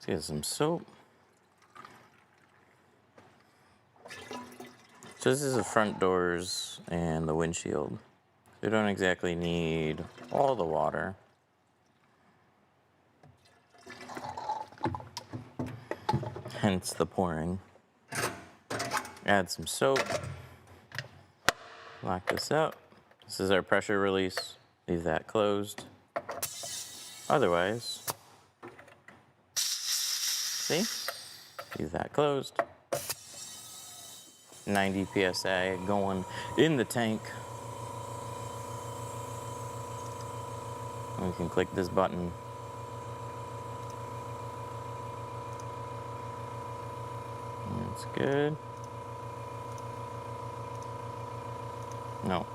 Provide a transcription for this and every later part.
Let's get some soap. So this is the front doors and the windshield. We don't exactly need all the water. Hence the pouring. Add some soap. Lock this up. This is our pressure release. Leave that closed. Otherwise, see? Leave that closed. 90 PSI going in the tank. And we can click this button. That's good. No.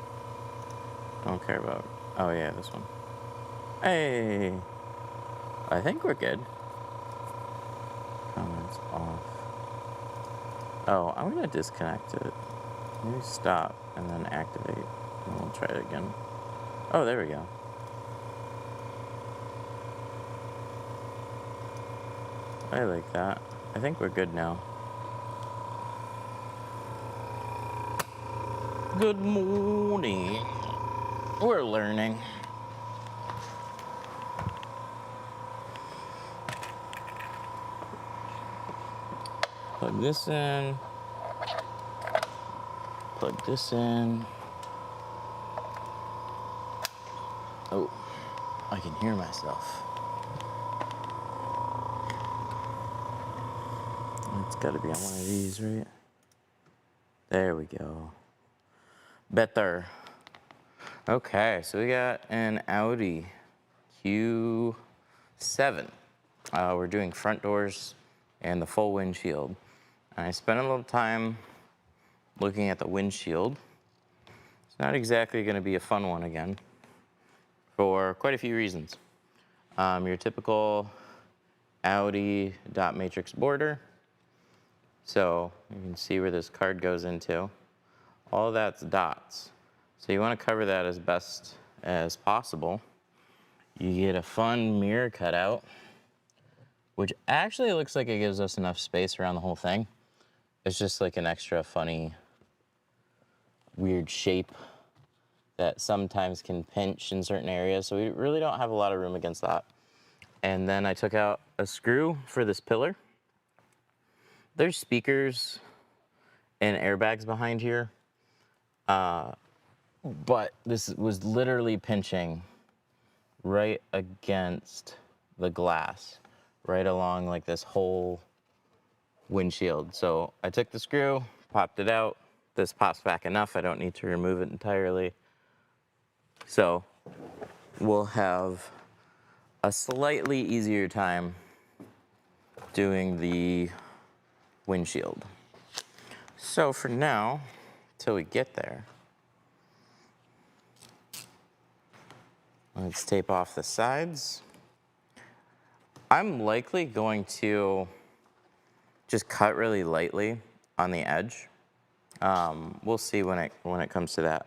Don't care about. Oh yeah, this one. Hey! I think we're good. Comments off. Oh, I'm gonna disconnect it. Maybe stop and then activate. And we'll try it again. Oh, there we go. I like that. I think we're good now. Good morning. We're learning. Plug this in. Plug this in. Oh, I can hear myself. It's gotta be on one of these, right? There we go. Better. Okay, so we got an Audi Q7. We're doing front doors and the full windshield. And I spent a little time looking at the windshield. It's not exactly gonna be a fun one again for quite a few reasons. Your typical Audi dot matrix border. So you can see where this card goes into. All that's dots. So you want to cover that as best as possible. You get a fun mirror cutout, which actually looks like it gives us enough space around the whole thing. It's just like an extra funny, weird shape that sometimes can pinch in certain areas. So we really don't have a lot of room against that. And then I took out a screw for this pillar. There's speakers and airbags behind here. But this was literally pinching right against the glass, right along like this whole windshield. So I took the screw, popped it out. This pops back enough. I don't need to remove it entirely. So we'll have a slightly easier time doing the windshield. So for now, till we get there, let's tape off the sides. I'm likely going to just cut really lightly on the edge. We'll see when it comes to that.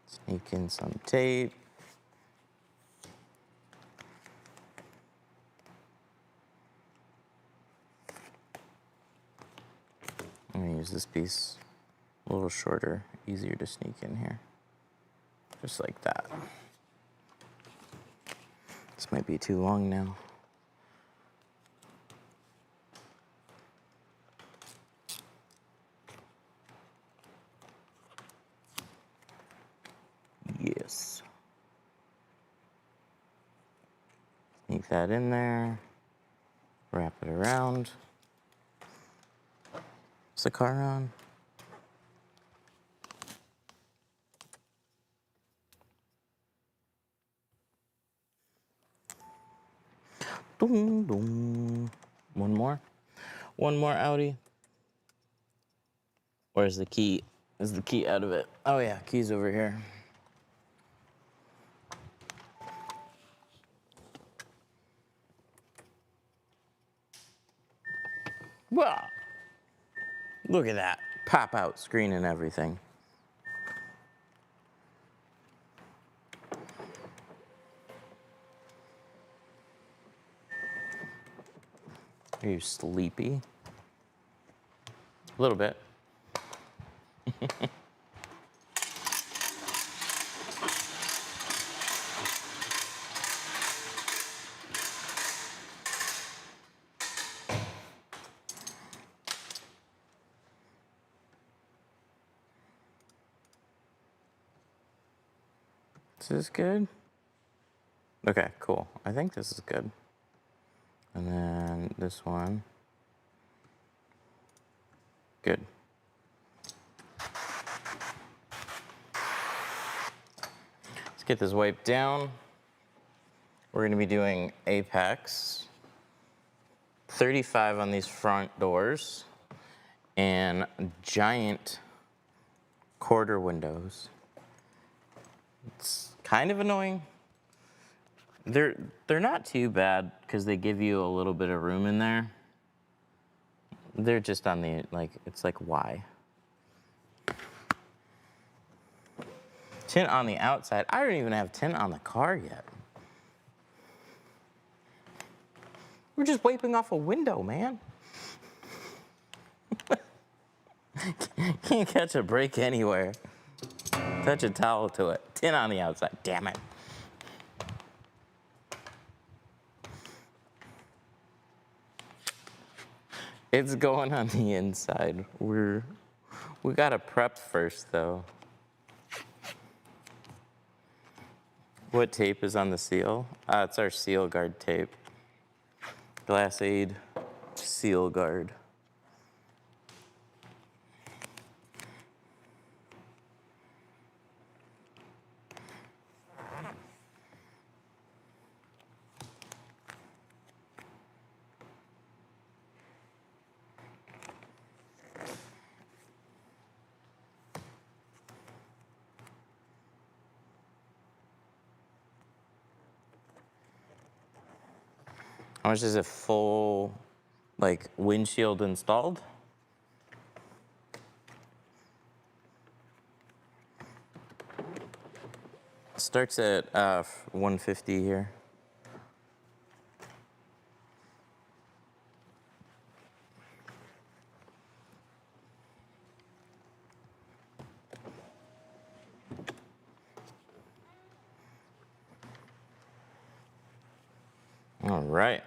Sneak in some tape. I'm gonna use this piece, a little shorter, easier to sneak in here. Just like that. This might be too long now. Yes. Sneak that in there. Wrap it around. Is the car on? Dum, dum. One more? One more Audi? Where's the key? Is the key out of it? Oh yeah, key's over here. Well, look at that. Pop out screen and everything. Are you sleepy? A little bit. Is this good? Okay, cool. I think this is good. And then this one. Good. Let's get this wiped down. We're gonna be doing Apex, 35 on these front doors, and giant quarter windows. It's kind of annoying. They're not too bad because they give you a little bit of room in there. They're just on the, like, it's like, why? Tint on the outside. I don't even have tint on the car yet. We're just wiping off a window, man. Can't catch a break anywhere. Touch a towel to it. Tint on the outside, damn it. It's going on the inside. We gotta prep first though. What tape is on the seal? It's our seal guard tape. Glass Aid seal guard. How much is a full, like, windshield installed? Starts at 150 here. All right.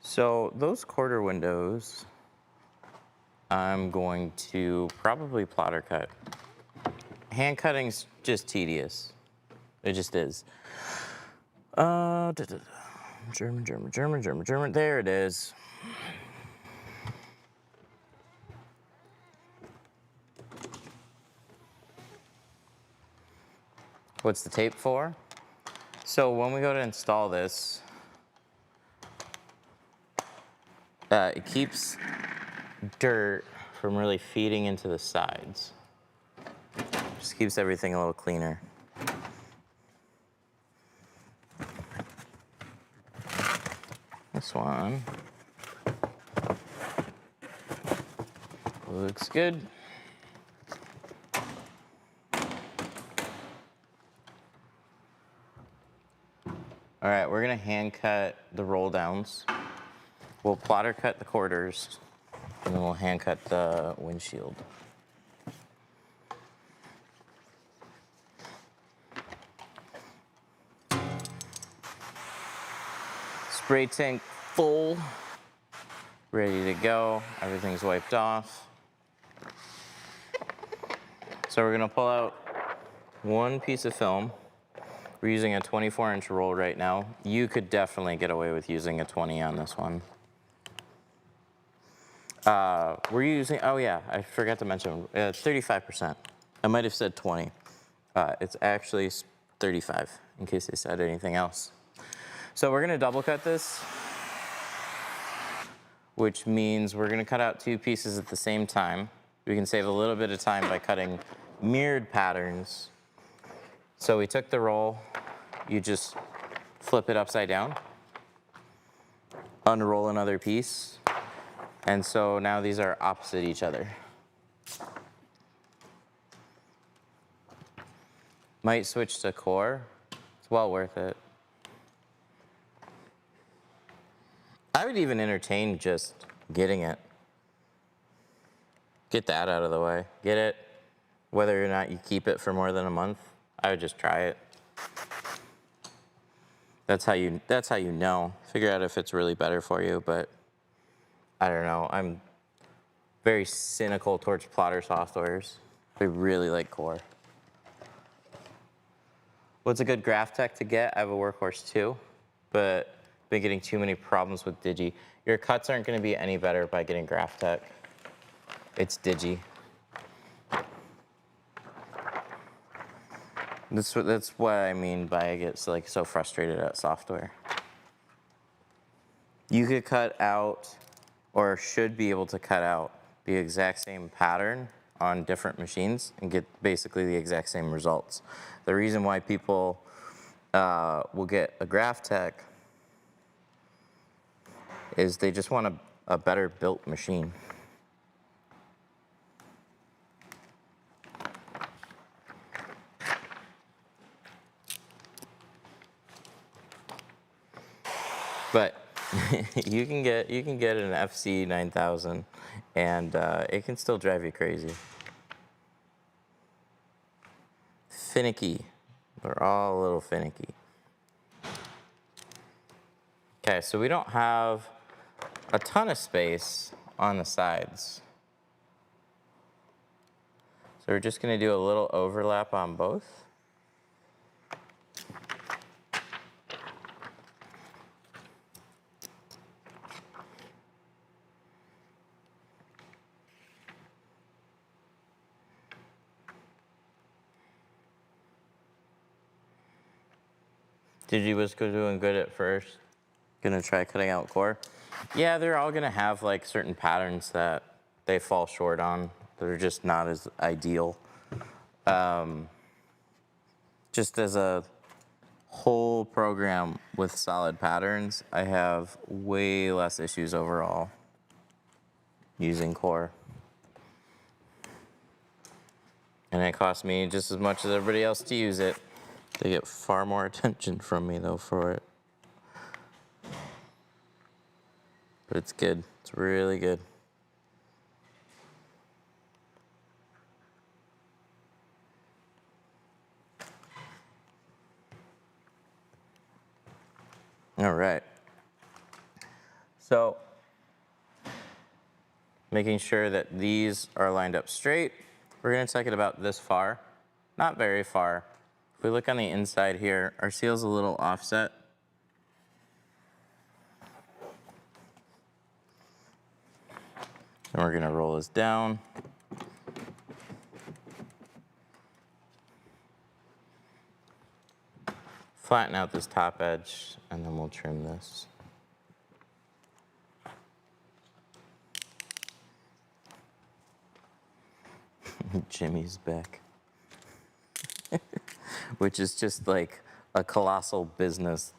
So those quarter windows, I'm going to probably plotter cut. Hand cutting's just tedious. It just is. German. There it is. What's the tape for? So when we go to install this, it keeps dirt from really feeding into the sides. Just keeps everything a little cleaner. This one looks good. All right, we're gonna hand cut the roll downs. We'll plotter cut the quarters, and then we'll hand cut the windshield. Spray tank full, ready to go. Everything's wiped off. So we're gonna pull out one piece of film. We're using a 24-inch roll right now. You could definitely get away with using a 20 on this one. We're using, oh yeah, I forgot to mention, 35%. I might have said 20. It's actually 35, in case I said anything else. So we're gonna double cut this, which means we're gonna cut out two pieces at the same time. We can save a little bit of time by cutting mirrored patterns. So we took the roll, you just flip it upside down. unroll another piece. And so now these are opposite each other. Might switch to core. It's well worth it. I would even entertain just getting it. Get that out of the way. Get it. Whether or not you keep it for more than a month, I would just try it. That's how you know. Figure out if it's really better for you, but I don't know. I'm very cynical towards plotter softwares. I really like core. What's a good graph tech to get? I have a workhorse too, but been getting too many problems with Digi. Your cuts aren't gonna be any better by getting graph tech. It's Digi. That's what I mean by I get so frustrated at software. You could cut out, or should be able to cut out, the exact same pattern on different machines and get basically the exact same results. The reason why people will get a graph tech is they just want a better built machine. But you can get an FC 9000 and it can still drive you crazy. Finicky. They're all a little finicky. Okay, so we don't have a ton of space on the sides. So we're just gonna do a little overlap on both. Digi was doing good at first. Gonna try cutting out core. Yeah, they're all gonna have like certain patterns that they fall short on. They're just not as ideal. Just as a whole program with solid patterns, I have way less issues overall using core. And it costs me just as much as everybody else to use it. They get far more attention from me though for it. But it's good, it's really good. All right. So, making sure that these are lined up straight, we're gonna take it about this far, not very far. If we look on the inside here, our seal's a little offset. And we're gonna roll this down. Flatten out this top edge, and then we'll trim this. Jimmy's back. Which is just like a colossal business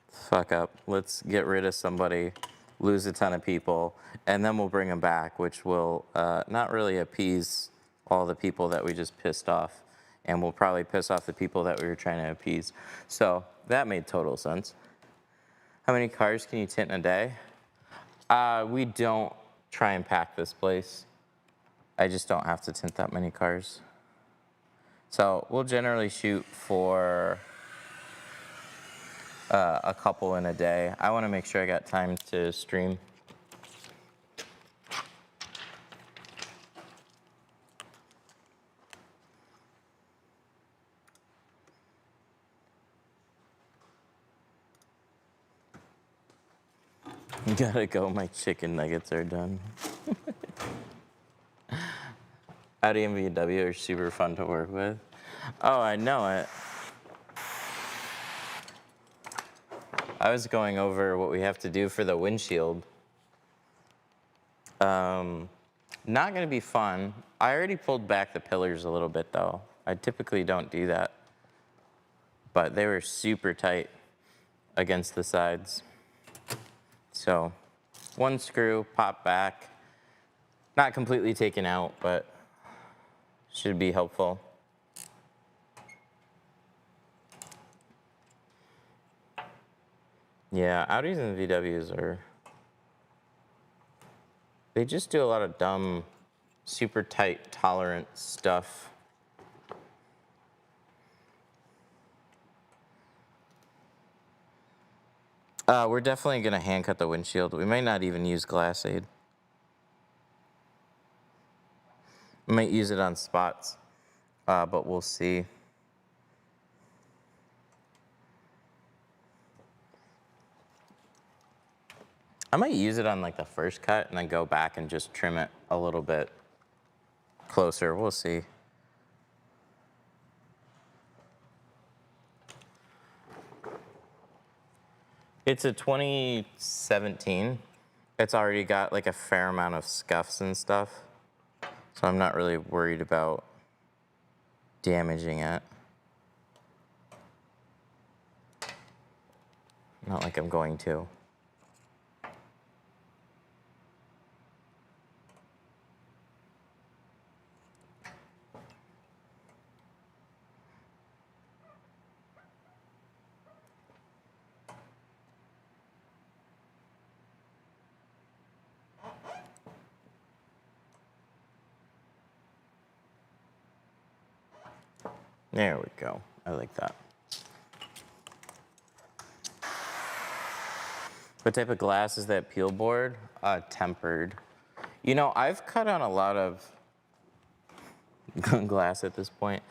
fuck up. Let's get rid of somebody, lose a ton of people, and then we'll bring them back, which will not really appease all the people that we just pissed off, and we'll probably piss off the people that we were trying to appease. So that made total sense. How many cars can you tint in a day? We don't try and pack this place. I just don't have to tint that many cars. So we'll generally shoot for a couple in a day. I want to make sure I got time to stream. Gotta go, my chicken nuggets are done. Audi and BMW are super fun to work with. Oh, I know it. I was going over what we have to do for the windshield. Not gonna be fun. I already pulled back the pillars a little bit though. I typically don't do that. But they were super tight against the sides. So one screw, pop back. Not completely taken out, but should be helpful. Yeah, Audis and VWs are, they just do a lot of dumb, super tight tolerance stuff. We're definitely gonna hand cut the windshield. We might not even use glass aid. We might use it on spots, but we'll see. I might use it on like the first cut and then go back and just trim it a little bit closer. We'll see. It's a 2017. It's already got like a fair amount of scuffs and stuff, so I'm not really worried about damaging it. Not like I'm going to. There we go. I like that. What type of glass is that peel board? Tempered. You know, I've cut on a lot of glass at this point.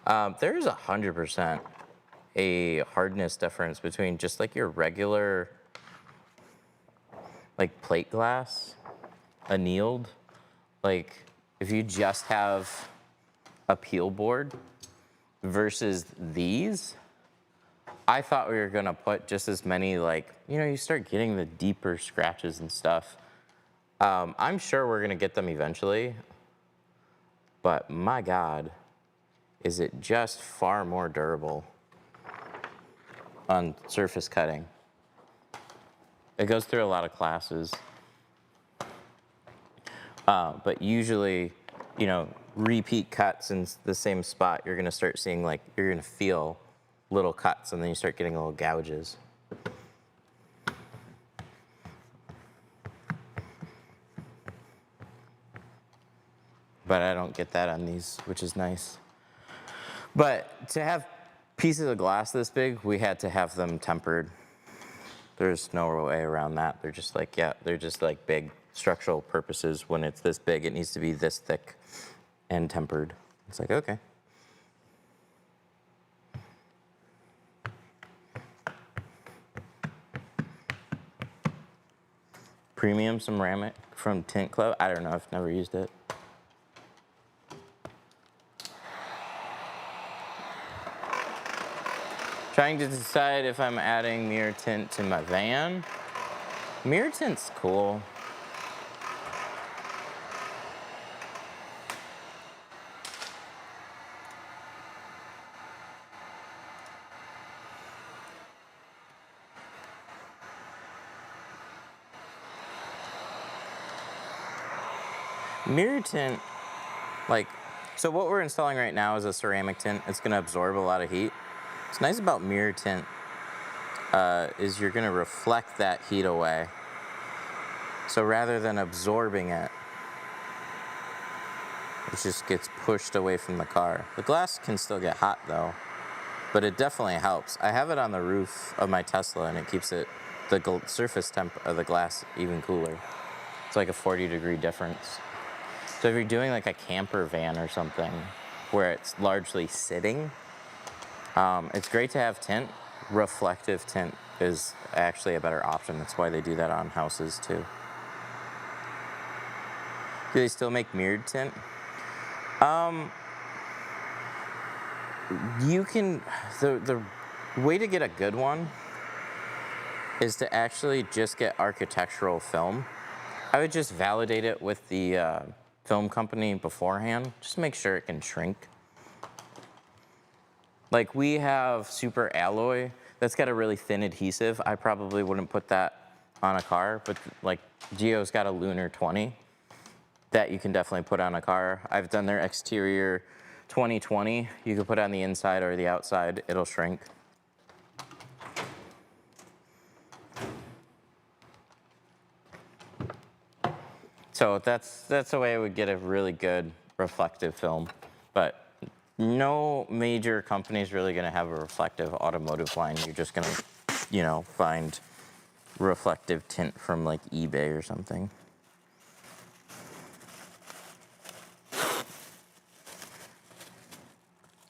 There's 100% a hardness difference between just like your regular like plate glass, annealed. Like if you just have a peel board versus these, I thought we were gonna put just as many, like, you know, you start getting the deeper scratches and stuff. I'm sure we're gonna get them eventually, but my God, is it just far more durable on surface cutting. It goes through a lot of classes. But usually, you know, repeat cuts in the same spot, you're gonna start seeing like, you're gonna feel little cuts and then you start getting little gouges. But I don't get that on these, which is nice. But to have pieces of glass this big, we had to have them tempered. There's no way around that. They're just like, yeah, they're just like big structural purposes. When it's this big, it needs to be this thick and tempered. It's like, okay. Premium ceramic from Tint Club. I don't know, I've never used it. Trying to decide if I'm adding mirror tint to my van. Mirror tint's cool. Mirror tint, like, so what we're installing right now is a ceramic tint. It's gonna absorb a lot of heat. What's nice about mirror tint is you're gonna reflect that heat away. So rather than absorbing it, it just gets pushed away from the car. The glass can still get hot though, but it definitely helps. I have it on the roof of my Tesla and it keeps it, the surface temp of the glass even cooler. It's like a 40-degree difference. So if you're doing like a camper van or something where it's largely sitting, it's great to have tint. Reflective tint is actually a better option. That's why they do that on houses too. Do they still make mirrored tint? You can, the way to get a good one is to actually just get architectural film. I would just validate it with the film company beforehand. Just make sure it can shrink. Like we have super alloy that's got a really thin adhesive. I probably wouldn't put that on a car, but like Geo's got a Lunar 20 that you can definitely put on a car. I've done their exterior 2020. You can put it on the inside or the outside, it'll shrink. So that's the way I would get a really good reflective film, but no major company is really gonna have a reflective automotive line. You're just gonna, you know, find reflective tint from like eBay or something.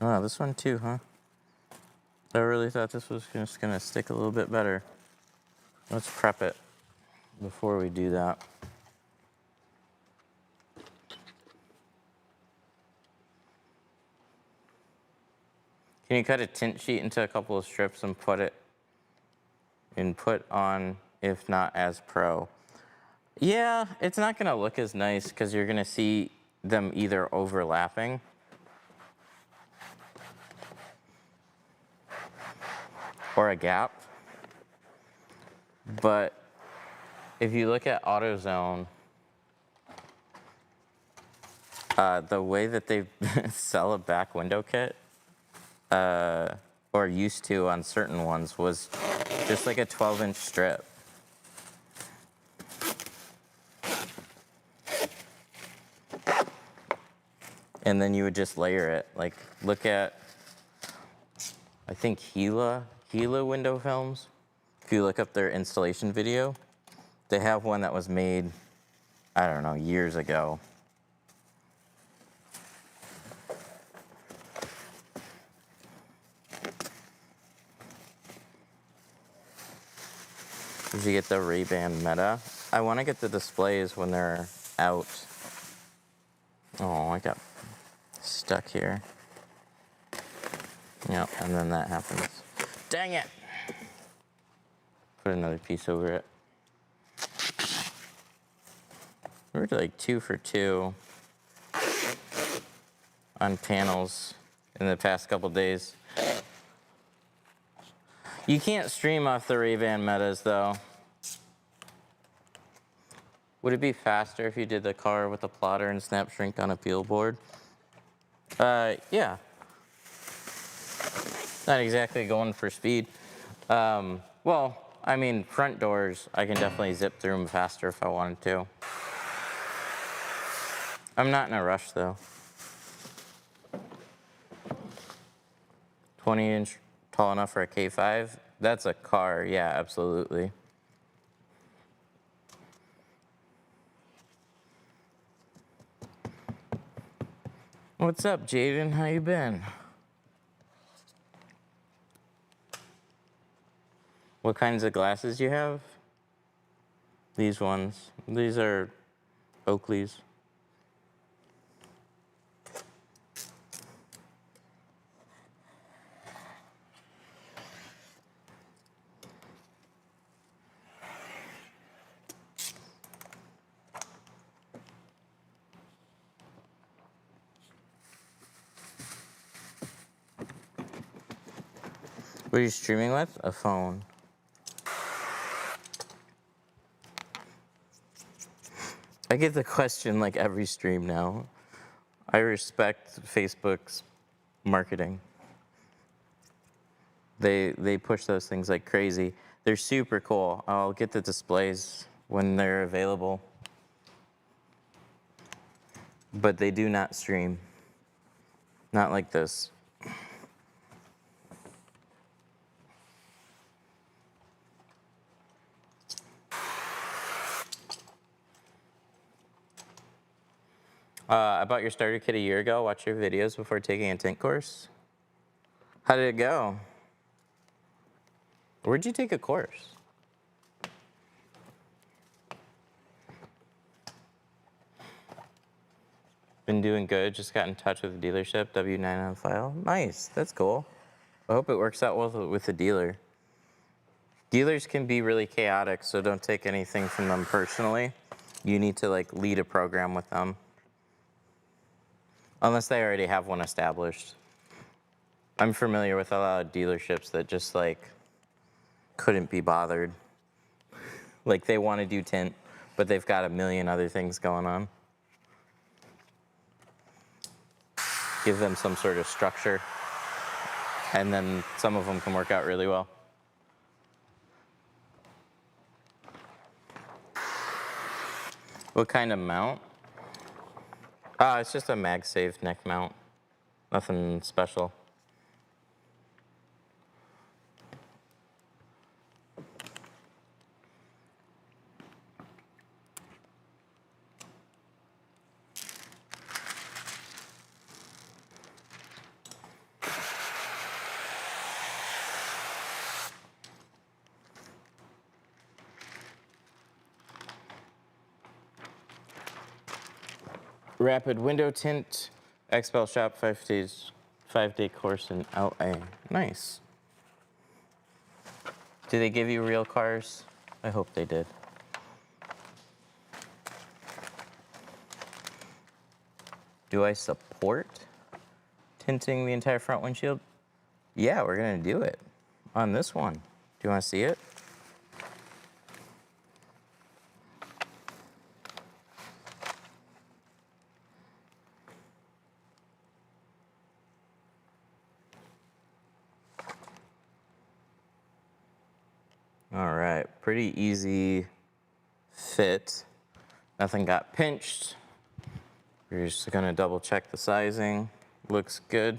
Oh, this one too, huh? I really thought this was just gonna stick a little bit better. Let's prep it before we do that. Can you cut a tint sheet into a couple of strips and put on, if not as pro? Yeah, it's not gonna look as nice because you're gonna see them either overlapping or a gap. But if you look at AutoZone, the way that they sell a back window kit, or used to on certain ones, was just like a 12-inch strip. And then you would just layer it. Like, look at, I think Gila window films. If you look up their installation video, they have one that was made, I don't know, years ago. Did you get the Ray-Ban Meta? I want to get the displays when they're out. Oh, I got stuck here. Yep, and then that happens. Dang it! Put another piece over it. We're like 2 for 2 on panels in the past couple days. You can't stream off the Ray-Ban Metas though. Would it be faster if you did the car with a plotter and snap shrink on a peel board? Yeah. Not exactly going for speed. Well, I mean, front doors, I can definitely zip through them faster if I wanted to. I'm not in a rush though. 20-inch tall enough for a K5? That's a car, yeah, absolutely. What's up, Jaden? How you been? What kinds of glasses you have? These ones. These are Oakley's. What are you streaming with? A phone. I get the question like every stream now. I respect Facebook's marketing. They push those things like crazy. They're super cool. I'll get the displays when they're available. But they do not stream. Not like this. I bought your starter kit a year ago. Watched your videos before taking a tint course. How did it go? Where'd you take a course? Been doing good. Just got in touch with the dealership. W9 on file. Nice. That's cool. I hope it works out well with the dealer. Dealers can be really chaotic, so don't take anything from them personally. You need to like lead a program with them. Unless they already have one established. I'm familiar with a lot of dealerships that just like couldn't be bothered. Like they want to do tint, but they've got a million other things going on. Give them some sort of structure, and then some of them can work out really well. What kind of mount? It's just a MagSafe neck mount. Nothing special. Rapid window tint, Expel Shop 5-day course in LA. Nice. Do they give you real cars? I hope they did. Do I support tinting the entire front windshield? Yeah, we're gonna do it on this one. Do you wanna see it? All right, pretty easy fit. Nothing got pinched. We're just gonna double check the sizing. Looks good.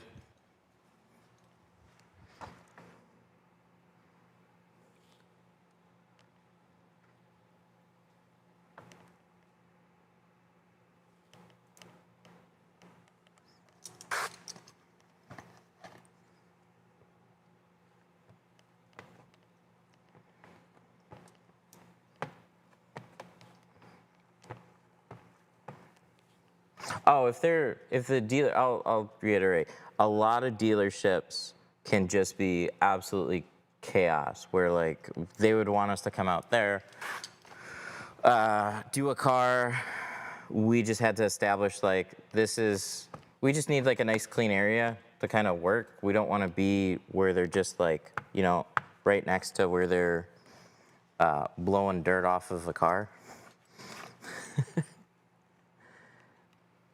Oh, if the dealer, I'll reiterate, a lot of dealerships can just be absolutely chaos, where like they would want us to come out there, do a car. We just had to establish like we just need like a nice clean area to kind of work. We don't want to be where they're just like, right next to where they're blowing dirt off of a car.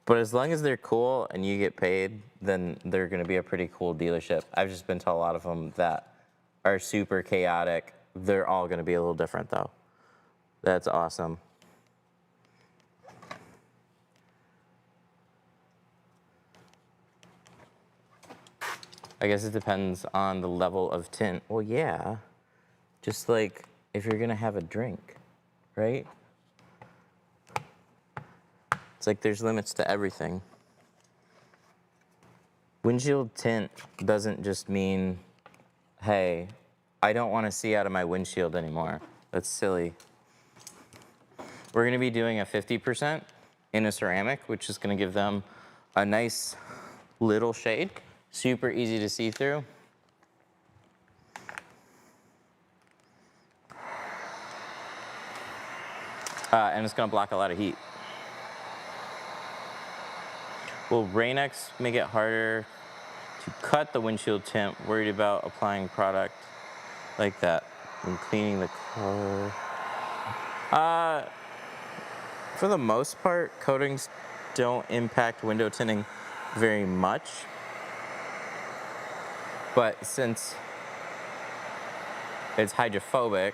But as long as they're cool and you get paid, then they're going to be a pretty cool dealership. I've just been to a lot of them that are super chaotic. They're all going to be a little different, though. That's awesome. I guess it depends on the level of tint. Well, yeah. Just like if you're going to have a drink, right? It's like there's limits to everything. Windshield tint doesn't just mean, hey, I don't want to see out of my windshield anymore. That's silly. We're going to be doing a 50% in a ceramic, which is going to give them a nice little shade, super easy to see through. And it's going to block a lot of heat. Will Rain-X make it harder to cut the windshield tint? Worried about applying product like that when cleaning the car? For the most part, coatings don't impact window tinting very much. But since it's hydrophobic,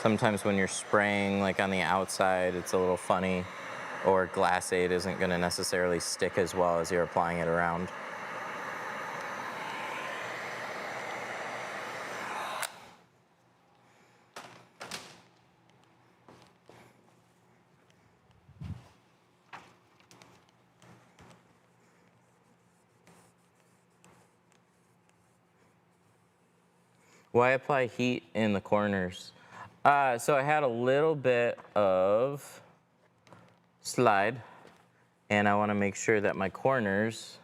sometimes when you're spraying like on the outside, it's a little funny. Or glass aid isn't going to necessarily stick as well as you're applying it around. Why apply heat in the corners? So I had a little bit of slide, and I want to make sure that my corners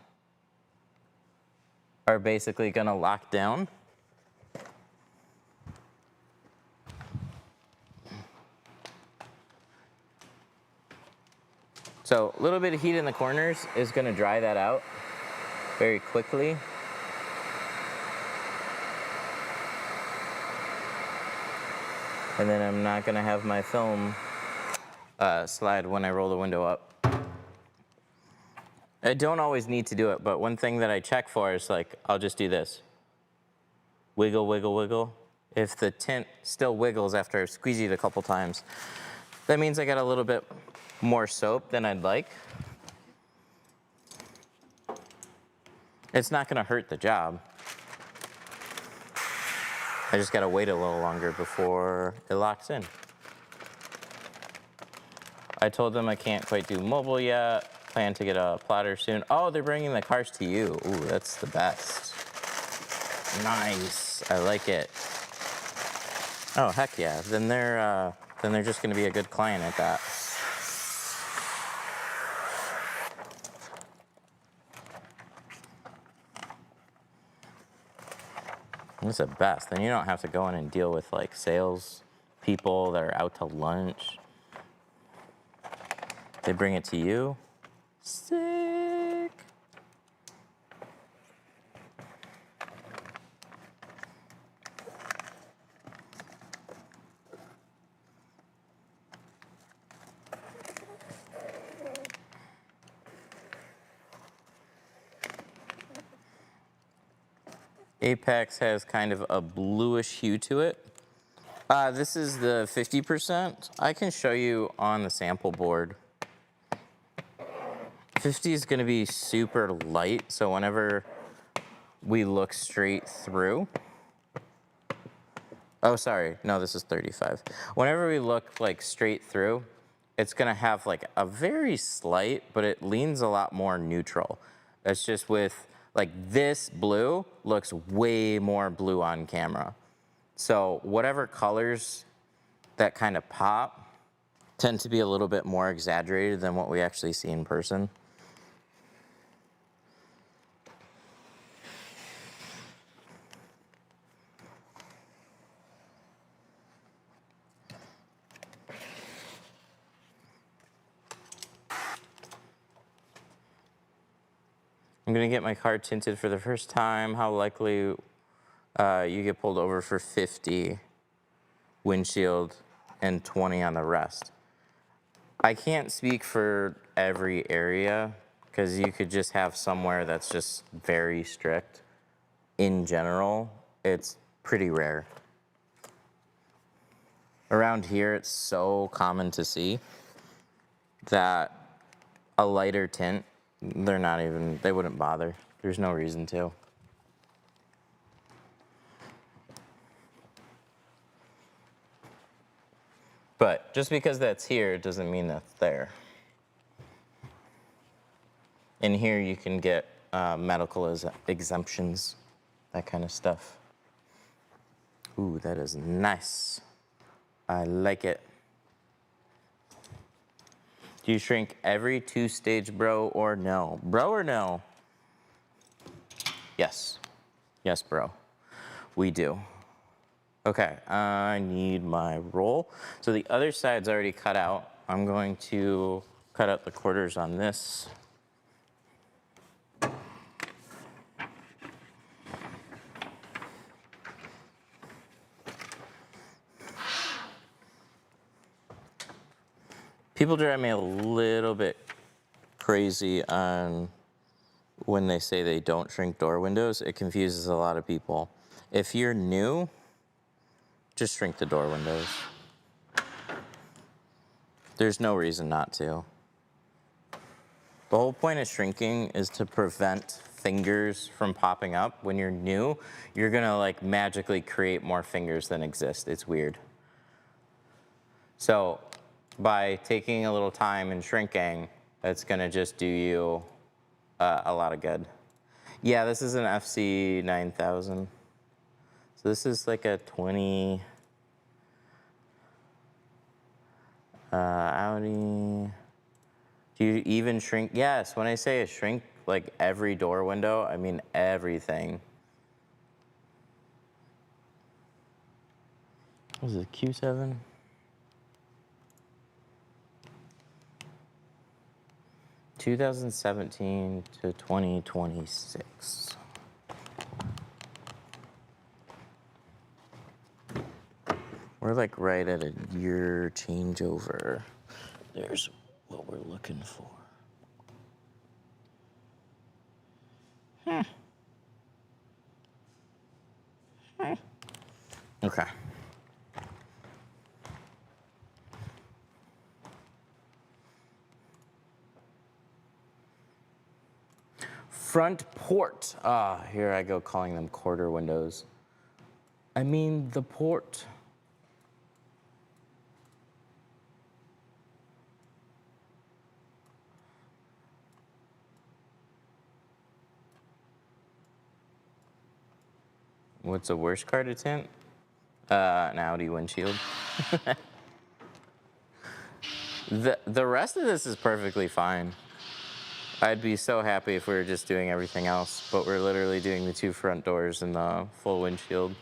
are basically going to lock down. So a little bit of heat in the corners is going to dry that out very quickly. And then I'm not gonna have my film slide when I roll the window up. I don't always need to do it, but one thing that I check for is like, I'll just do this. Wiggle, wiggle, wiggle. If the tint still wiggles after I've squeezed it a couple times, that means I got a little bit more soap than I'd like. It's not gonna hurt the job. I just gotta wait a little longer before it locks in. I told them I can't quite do mobile yet. Plan to get a plotter soon. Oh, they're bringing the cars to you. Ooh, that's the best. Nice, I like it. Oh, heck yeah, then they're just gonna be a good client at that. That's the best. Then you don't have to go in and deal with like sales people that are out to lunch. They bring it to you. Sick. Apex has kind of a bluish hue to it. This is the 50%. I can show you on the sample board. 50 is gonna be super light, so whenever we look straight through, oh, sorry, no, this is 35. Whenever we look like straight through, it's gonna have like a very slight, but it leans a lot more neutral. That's just with, like this blue looks way more blue on camera. So whatever colors that kind of pop tend to be a little bit more exaggerated than what we actually see in person. I'm gonna get my car tinted for the first time. How likely you get pulled over for 50 windshield and 20 on the rest? I can't speak for every area because you could just have somewhere that's just very strict. In general, it's pretty rare. Around here, it's so common to see that a lighter tint, they wouldn't bother. There's no reason to. But just because that's here doesn't mean that's there. In here you can get medical exemptions, that kind of stuff. Ooh, that is nice. I like it. Do you shrink every 2-stage, bro, or no? Bro or no? Yes. Yes, bro. We do. Okay, I need my roll. So the other side's already cut out. I'm going to cut out the quarters on this. People drive me a little bit crazy on when they say they don't shrink door windows. It confuses a lot of people. If you're new, just shrink the door windows. There's no reason not to. The whole point of shrinking is to prevent fingers from popping up. When you're new, you're gonna like magically create more fingers than exist. It's weird. So by taking a little time and shrinking, it's gonna just do you a lot of good. Yeah, this is an FC 9000. So this is like a 20 Audi. Do you even shrink? Yes, when I say a shrink, like every door window, I mean everything. What is it, Q7? (2017 to 2026). We're like right at a year changeover. There's what we're looking for. Okay. Front port. Ah, here I go calling them quarter windows. I mean the port. What's the worst car to tint? An Audi windshield. The rest of this is perfectly fine. I'd be so happy if we were just doing everything else, but we're literally doing the 2 front doors and the full windshield.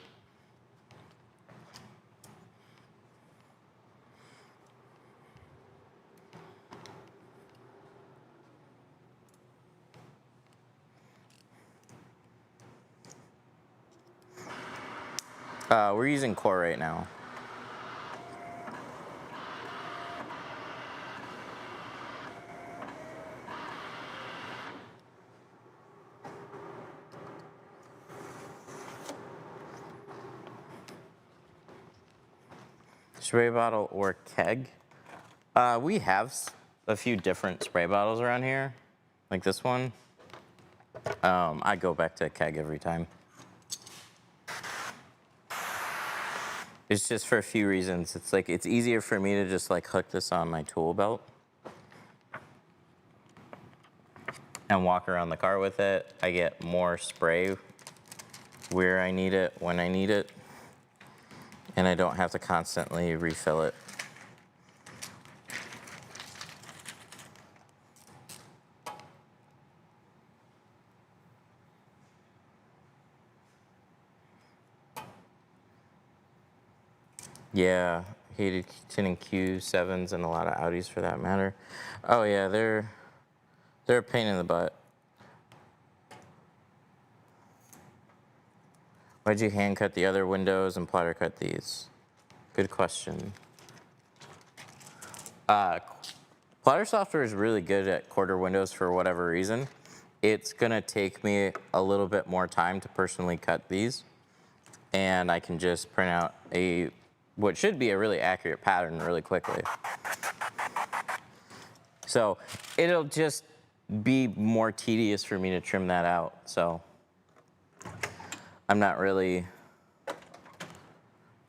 We're using core right now. Spray bottle or keg? We have a few different spray bottles around here, like this one. I go back to a keg every time. It's just for a few reasons. It's like, it's easier for me to just like hook this on my tool belt and walk around the car with it. I get more spray where I need it, when I need it, and I don't have to constantly refill it. Yeah, hated tinting Q7s and a lot of Audis for that matter. Oh yeah, they're a pain in the butt. Why'd you hand cut the other windows and plotter cut these? Good question. Plotter software is really good at quarter windows for whatever reason. It's gonna take me a little bit more time to personally cut these, and I can just print out what should be a really accurate pattern really quickly. So it'll just be more tedious for me to trim that out. So I'm not really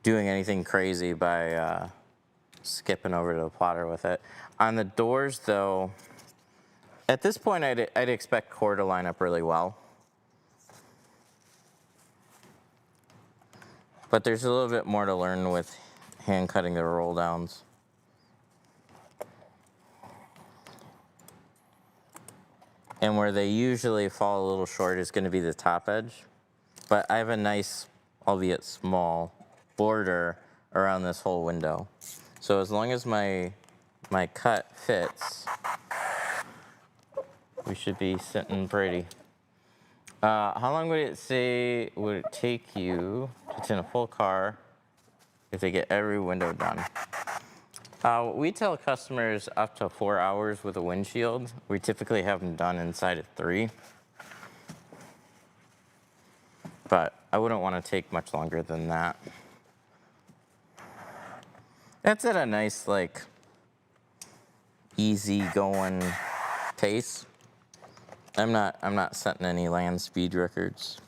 doing anything crazy by skipping over to the plotter with it. On the doors though, at this point I'd expect core to line up really well. But there's a little bit more to learn with hand cutting the roll downs. And where they usually fall a little short is going to be the top edge. But I have a nice, albeit small, border around this whole window. So as long as my cut fits, we should be sitting pretty. How long would it take you to tint a full car if they get every window done? We tell customers up to 4 hours with a windshield. We typically have them done inside of 3. But I wouldn't want to take much longer than that. That's at a nice, like, easy going pace. I'm not setting any land speed records.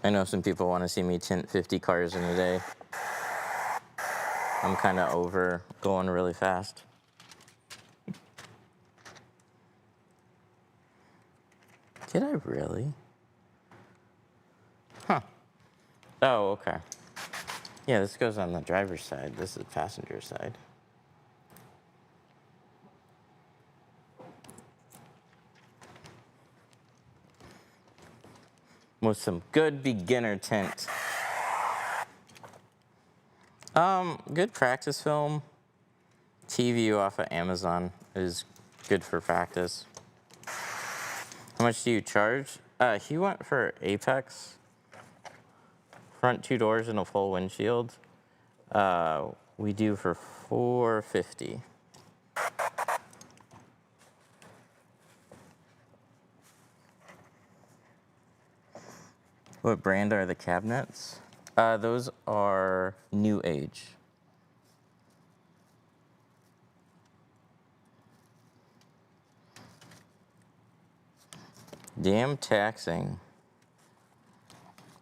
I know some people want to see me tint 50 cars in a day. I'm kind of over going really fast. Did I really? Huh. Oh, okay. Yeah, this goes on the driver's side. This is the passenger side. With some good beginner tint. Good practice film. TV off of Amazon is good for practice. How much do you charge? He went for Apex. Front 2 doors and a full windshield. We do for $450. What brand are the cabinets? Those are New Age. Damn taxing.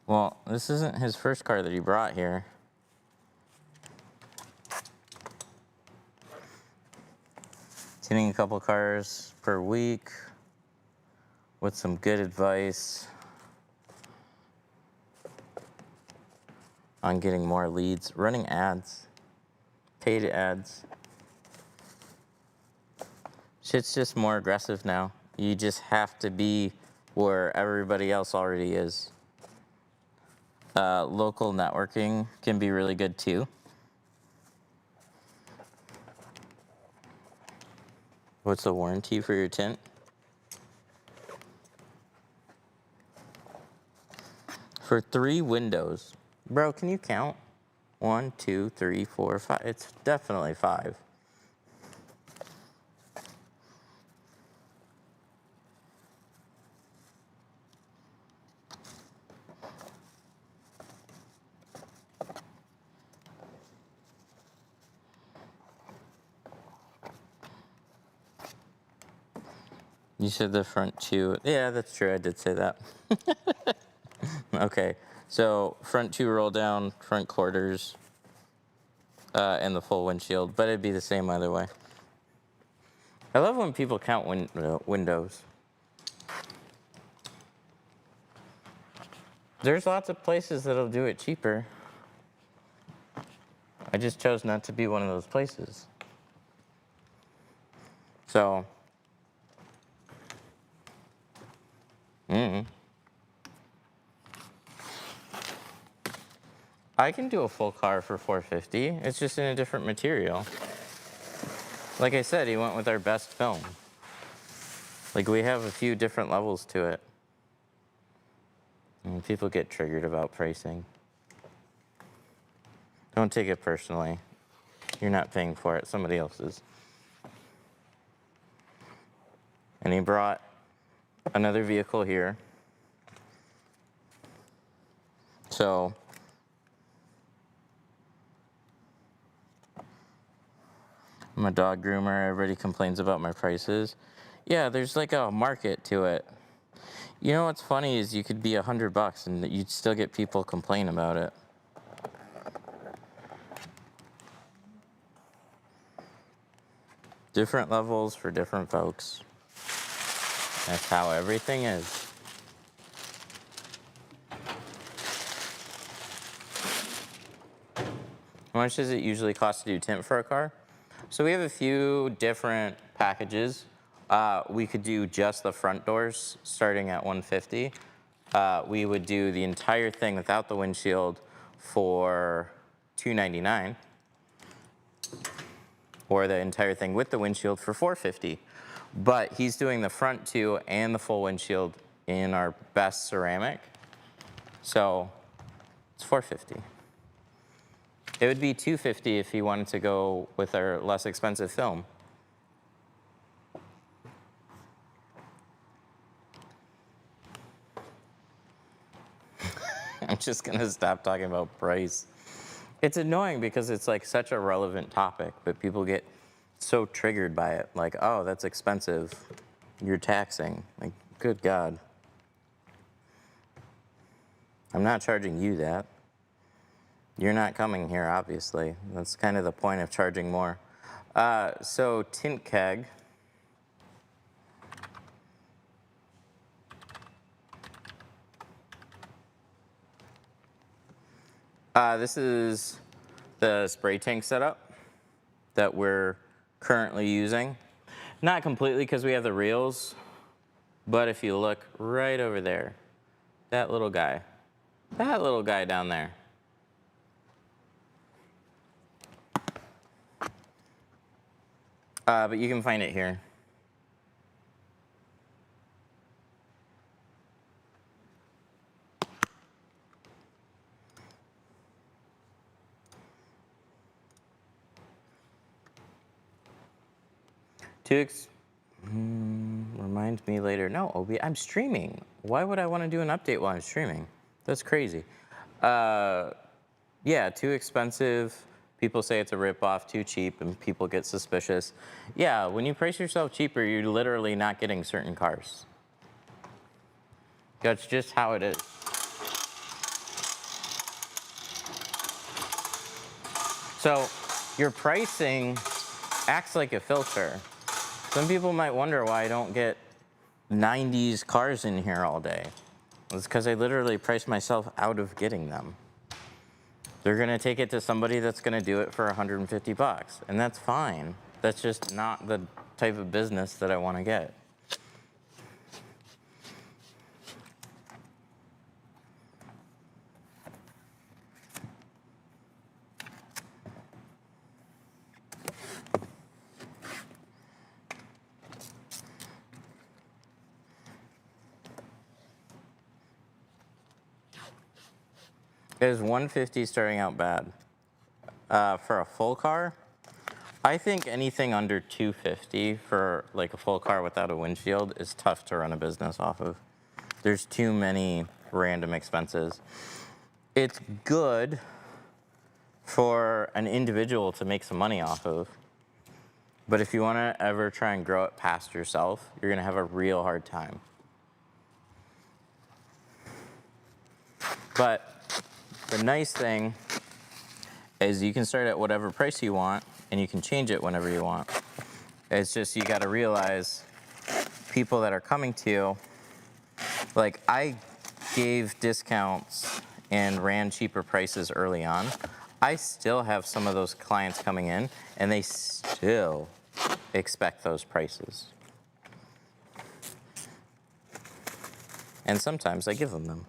Well, this isn't his first car that he brought here. Tinting a couple cars per week with some good advice on getting more leads, running ads, paid ads. Shit's just more aggressive now. You just have to be where everybody else already is. Local networking can be really good too. What's the warranty for your tint? For 3 windows. Bro, can you count? 1, 2, 3, 4, 5. It's definitely 5. You said the front 2. Yeah, that's true. I did say that. Okay. So front 2 roll down, front quarters, and the full windshield. But it'd be the same either way. I love when people count windows. There's lots of places that'll do it cheaper. I just chose not to be one of those places. So, I can do a full car for $450. It's just in a different material. Like I said, he went with our best film. Like, we have a few different levels to it. And people get triggered about pricing. Don't take it personally. You're not paying for it, somebody else is. And he brought another vehicle here. So, I'm a dog groomer. Everybody complains about my prices. Yeah, there's like a market to it. You know what's funny is you could be $100 and you'd still get people complain about it. Different levels for different folks. That's how everything is. How much does it usually cost to do tint for a car? So we have a few different packages. We could do just the front doors starting at $150. We would do the entire thing without the windshield for $299, or the entire thing with the windshield for $450. But he's doing the front 2 and the full windshield in our best ceramic, so it's $450. It would be $250 if he wanted to go with our less expensive film. I'm just gonna stop talking about price. It's annoying because it's like such a relevant topic, but people get so triggered by it. Like, oh, that's expensive. You're taxing. Like, good God. I'm not charging you that. You're not coming here, obviously. That's kind of the point of charging more. So tint keg. This is the spray tank setup that we're currently using. Not completely because we have the reels, but if you look right over there, that little guy down there. But you can find it here. Reminds me later. No, Obi, I'm streaming. Why would I want to do an update while I'm streaming? That's crazy. Yeah, too expensive. People say it's a ripoff, too cheap, and people get suspicious. Yeah, when you price yourself cheaper, you're literally not getting certain cars. That's just how it is. So your pricing acts like a filter. Some people might wonder why I don't get 90s cars in here all day. It's because I literally price myself out of getting them. They're gonna take it to somebody that's gonna do it for 150 bucks, and that's fine. That's just not the type of business that I wanna get. Is 150 starting out bad? For a full car, I think anything under 250 for like a full car without a windshield is tough to run a business off of. There's too many random expenses. It's good for an individual to make some money off of, but if you want to ever try and grow it past yourself, you're going to have a real hard time. But the nice thing is you can start at whatever price you want and you can change it whenever you want. It's just you got to realize people that are coming to you, like I gave discounts and ran cheaper prices early on. I still have some of those clients coming in and they still expect those prices. And sometimes I give them.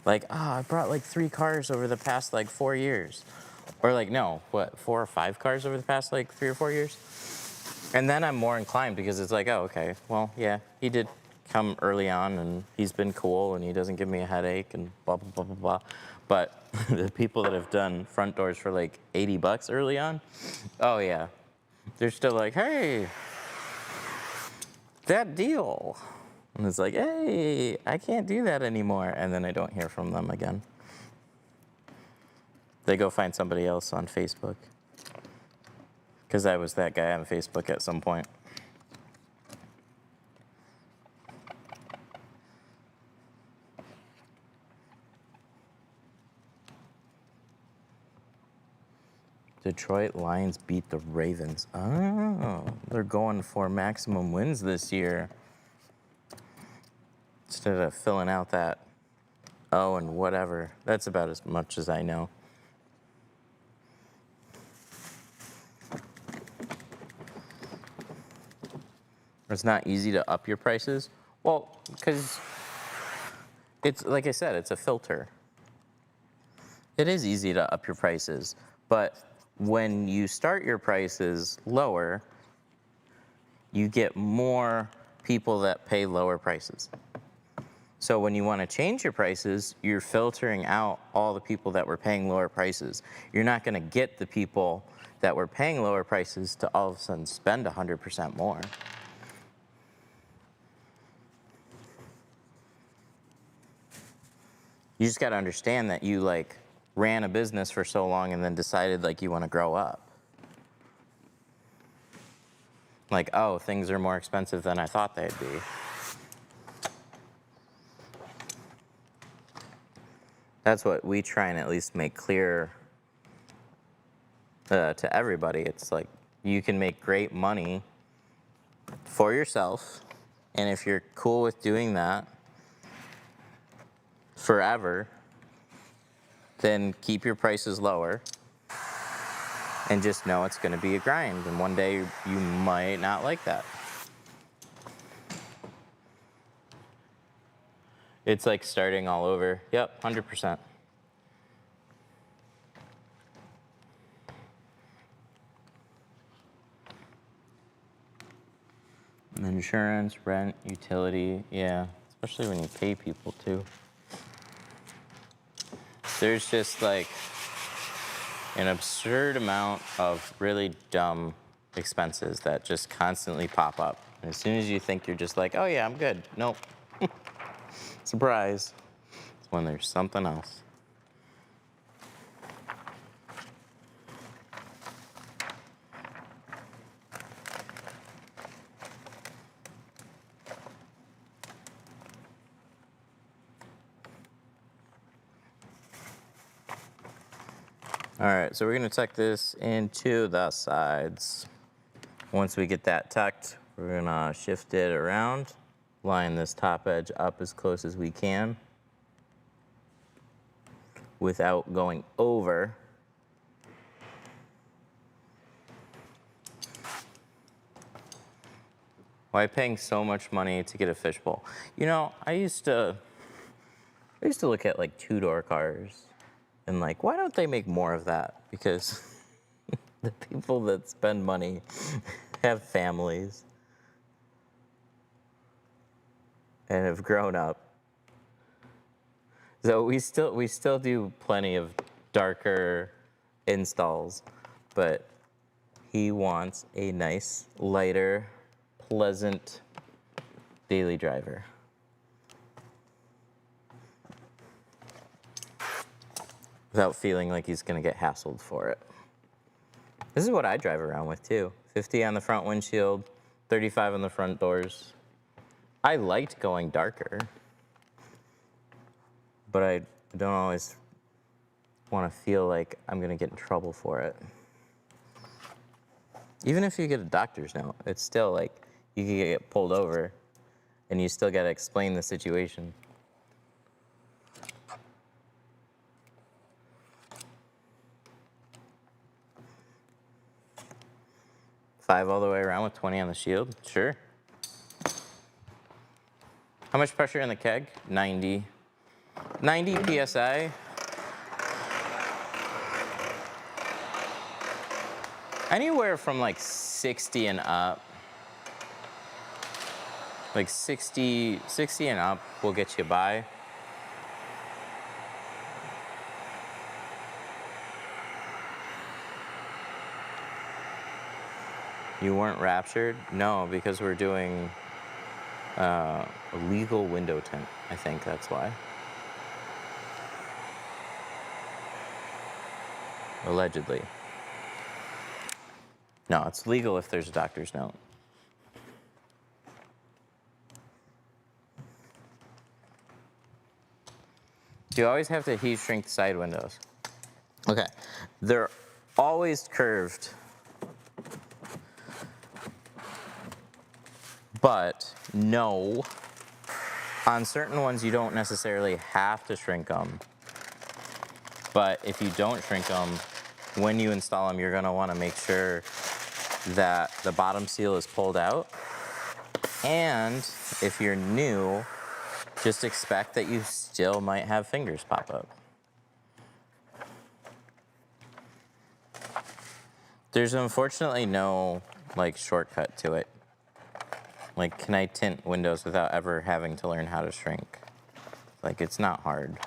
Like, I brought like 3 cars over the past like 4 years. Or like, no, what, 4 or 5 cars over the past like 3 or 4 years? And then I'm more inclined because it's like, oh, okay, well, yeah, he did come early on and he's been cool and he doesn't give me a headache and blah, blah, blah, blah, blah. But the people that have done front doors for like 80 bucks early on, oh yeah, they're still like, hey, that deal. And it's like, hey, I can't do that anymore. And then I don't hear from them again. They go find somebody else on Facebook. Because I was that guy on Facebook at some point. Detroit Lions beat the Ravens. Oh, they're going for maximum wins this year. Instead of filling out that, oh, and whatever. That's about as much as I know. It's not easy to up your prices. Well, because it's, like I said, it's a filter. It is easy to up your prices, but when you start your prices lower, you get more people that pay lower prices. So when you want to change your prices, you're filtering out all the people that were paying lower prices. You're not going to get the people that were paying lower prices to all of a sudden spend 100% more. You just got to understand that you like ran a business for so long and then decided like you want to grow up. Like, oh, things are more expensive than I thought they'd be. That's what we try and at least make clear to everybody. It's like you can make great money for yourself, and if you're cool with doing that forever, then keep your prices lower and just know it's going to be a grind, and one day you might not like that. It's like starting all over. Yep, 100%. Insurance, rent, utility, yeah, especially when you pay people too. There's just like an absurd amount of really dumb expenses that just constantly pop up. And as soon as you think you're just like, oh yeah, I'm good. Nope. Surprise. It's when there's something else. All right, so we're gonna tuck this into the sides. Once we get that tucked, we're gonna shift it around, line this top edge up as close as we can without going over. Why paying so much money to get a fishbowl? You know, I used to look at like two-door cars and like, why don't they make more of that? Because the people that spend money have families and have grown up. So we still do plenty of darker installs, but he wants a nice, lighter, pleasant daily driver. Without feeling like he's gonna get hassled for it. This is what I drive around with too. 50 on the front windshield, 35 on the front doors. I liked going darker, but I don't always want to feel like I'm gonna get in trouble for it. Even if you get a doctor's note, it's still like you can get pulled over and you still gotta explain the situation. Five all the way around with 20 on the shield, sure. How much pressure in the keg? 90. 90 PSI. Anywhere from like 60 and up. Like 60 and up will get you by. You weren't raptured? No, because we're doing a legal window tint. I think that's why. Allegedly. No, it's legal if there's a doctor's note. Do you always have to heat shrink the side windows? Okay, they're always curved, but no, on certain ones you don't necessarily have to shrink them. But if you don't shrink them, when you install them, you're gonna wanna make sure that the bottom seal is pulled out. And if you're new, just expect that you still might have fingers pop up. There's unfortunately no like shortcut to it. Like, can I tint windows without ever having to learn how to shrink? Like, it's not hard.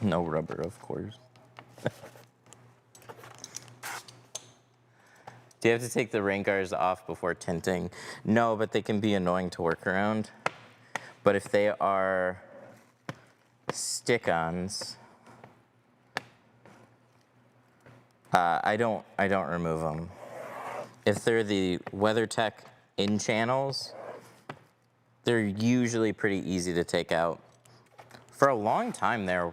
No rubber, of course. Do you have to take the rain guards off before tinting? No, but they can be annoying to work around. But if they are stick-ons, I don't remove them. If they're the WeatherTech in channels, they're usually pretty easy to take out. For a long time there,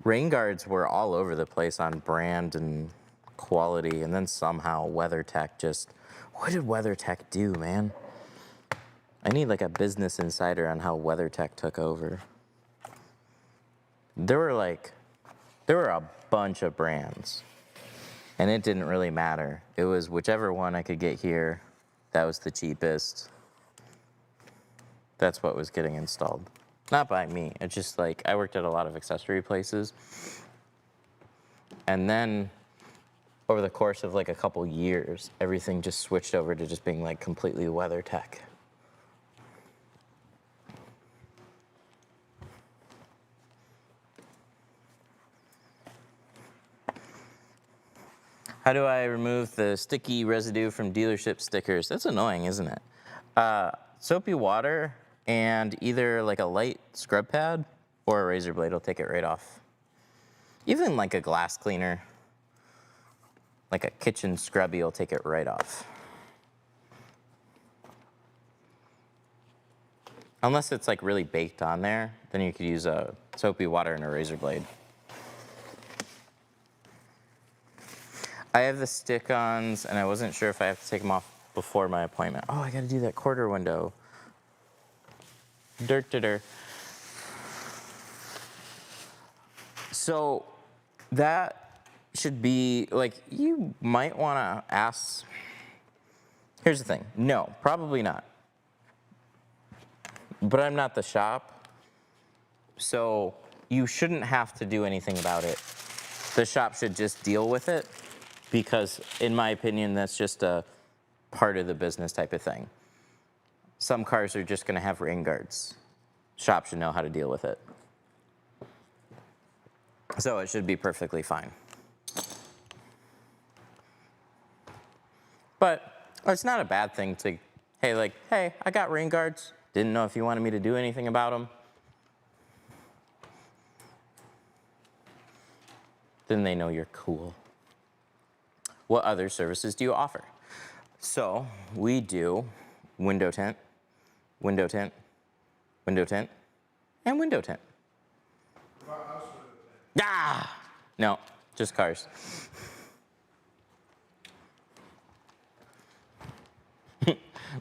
rain guards were all over the place on brand and quality, and then somehow WeatherTech just, what did WeatherTech do, man? I need like a Business Insider on how WeatherTech took over. There were a bunch of brands, and it didn't really matter. It was whichever one I could get here, that was the cheapest. That's what was getting installed. Not by me, it's just like, I worked at a lot of accessory places, And then over the course of like a couple years, everything just switched over to just being like completely WeatherTech. How do I remove the sticky residue from dealership stickers? That's annoying, isn't it? Soapy water and either like a light scrub pad or a razor blade will take it right off. Even like a glass cleaner, like a kitchen scrubby will take it right off. Unless it's like really baked on there, then you could use a soapy water and a razor blade. I have the stick-ons, and I wasn't sure if I have to take them off before my appointment. Oh, I gotta do that quarter window. Dirt. So that should be, like, you might wanna ask. Here's the thing, no, probably not. But I'm not the shop, so you shouldn't have to do anything about it. The shop should just deal with it, because in my opinion, that's just a part of the business type of thing. Some cars are just gonna have rain guards. Shop should know how to deal with it. So it should be perfectly fine. But it's not a bad thing to, hey, I got rain guards. Didn't know if you wanted me to do anything about them. Then they know you're cool. What other services do you offer? So we do window tint, window tint, window tint, and window tint. Ah! No, just cars.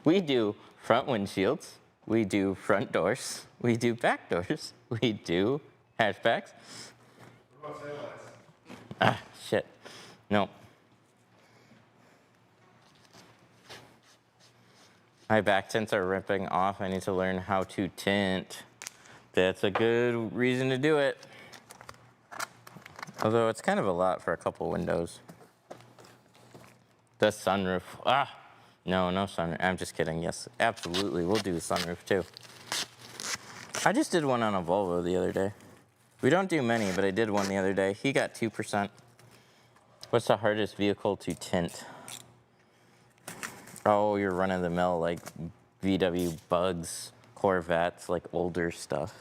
We do front windshields, we do front doors, we do back doors, we do hatchbacks. What about taillights? Ah, shit. No. My back tints are ripping off. I need to learn how to tint. That's a good reason to do it. Although it's kind of a lot for a couple windows. The sunroof. No sunroof. I'm just kidding. Yes, absolutely. We'll do the sunroof too. I just did one on a Volvo the other day. We don't do many, but I did one the other day. He got 2%. What's the hardest vehicle to tint? Oh, you're running the mill, like VW Bugs, Corvettes, like older stuff.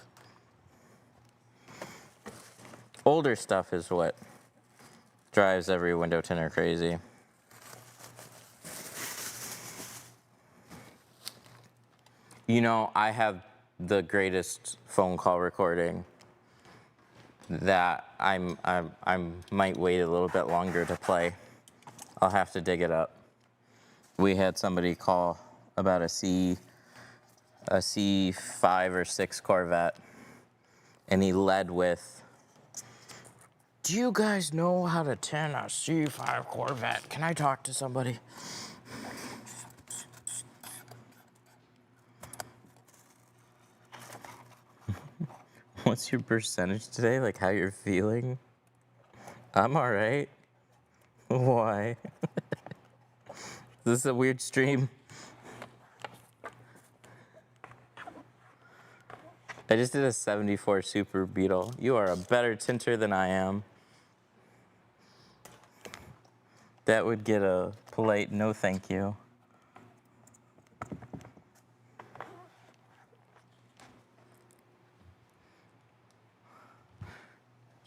Older stuff is what drives every window tinter crazy. You know, I have the greatest phone call recording that I might wait a little bit longer to play. I'll have to dig it up. We had somebody call about a C5 or 6 Corvette, and he led with, "Do you guys know how to tint a C5 Corvette? Can I talk to somebody?" What's your percentage today? Like how you're feeling? I'm all right. Why? This is a weird stream. I just did a 74 Super Beetle. You are a better tinter than I am. That would get a polite no thank you.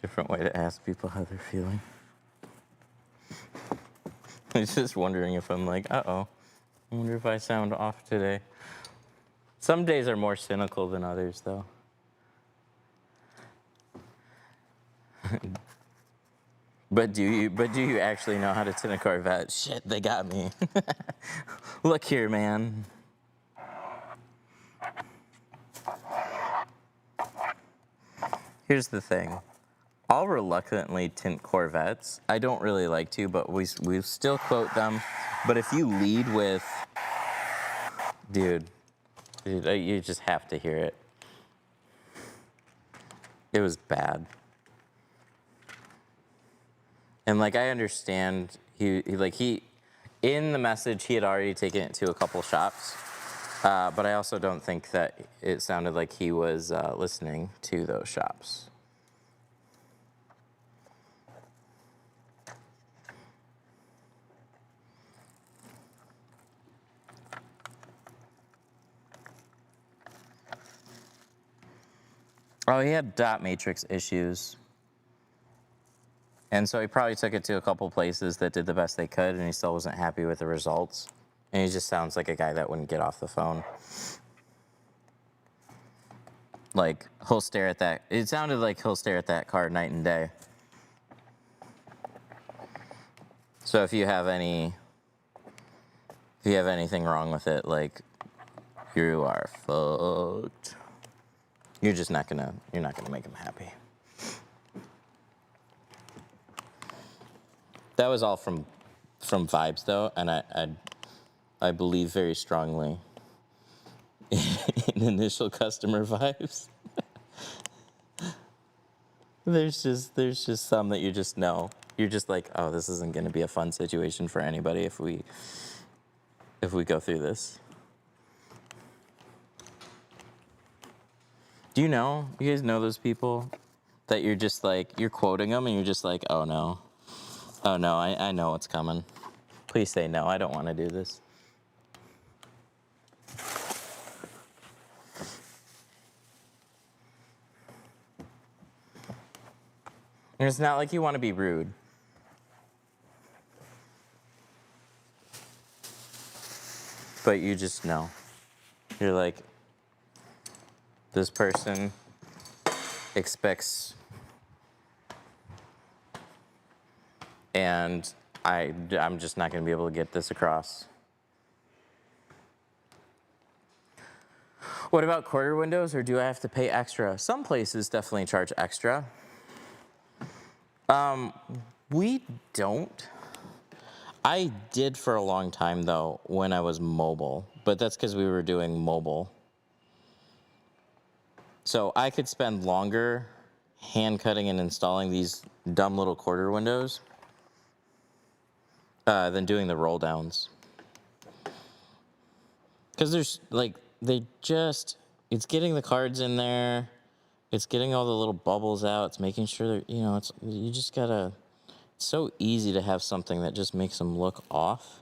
Different way to ask people how they're feeling. I was just wondering if I'm like, uh-oh, I wonder if I sound off today. Some days are more cynical than others, though. But do you actually know how to tint a Corvette? Shit, they got me. Look here, man. Here's the thing. I'll reluctantly tint Corvettes. I don't really like to, but we still quote them. But if you lead with, dude, you just have to hear it. It was bad. And like I understand he in the message he had already taken it to a couple shops, but I also don't think that it sounded like he was listening to those shops. Oh, he had dot matrix issues. And so he probably took it to a couple places that did the best they could, and he still wasn't happy with the results. And he just sounds like a guy that wouldn't get off the phone. Like, he'll stare at that. It sounded like he'll stare at that car night and day. So if you have anything wrong with it, like, you are fucked. You're not gonna make him happy. That was all from vibes though, and I believe very strongly in initial customer vibes. There's just some that you just know. You're just like, oh, this isn't gonna be a fun situation for anybody if we go through this. Do you guys know those people that you're just like, you're quoting them and you're just like, oh no, I know what's coming. Please say no, I don't want to do this. And it's not like you want to be rude. But you just know. You're like, this person expects, and I'm just not going to be able to get this across. What about quarter windows, or do I have to pay extra? Some places definitely charge extra. We don't. I did for a long time, though, when I was mobile, but that's because we were doing mobile. So I could spend longer hand cutting and installing these dumb little quarter windows than doing the roll downs. Because there's like, it's getting the cards in there, it's getting all the little bubbles out, it's making sure that, it's so easy to have something that just makes them look off.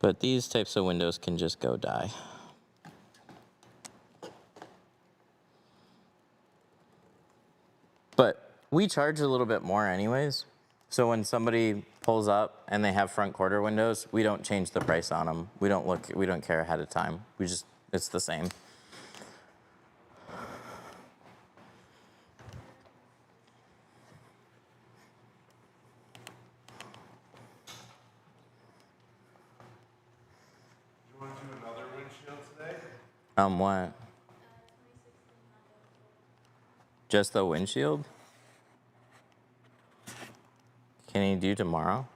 But these types of windows can just go die. But we charge a little bit more anyways. So when somebody pulls up and they have front quarter windows, we don't change the price on them. We don't care ahead of time. It's the same. You want to do another windshield today? What? Just the windshield? Can you do tomorrow?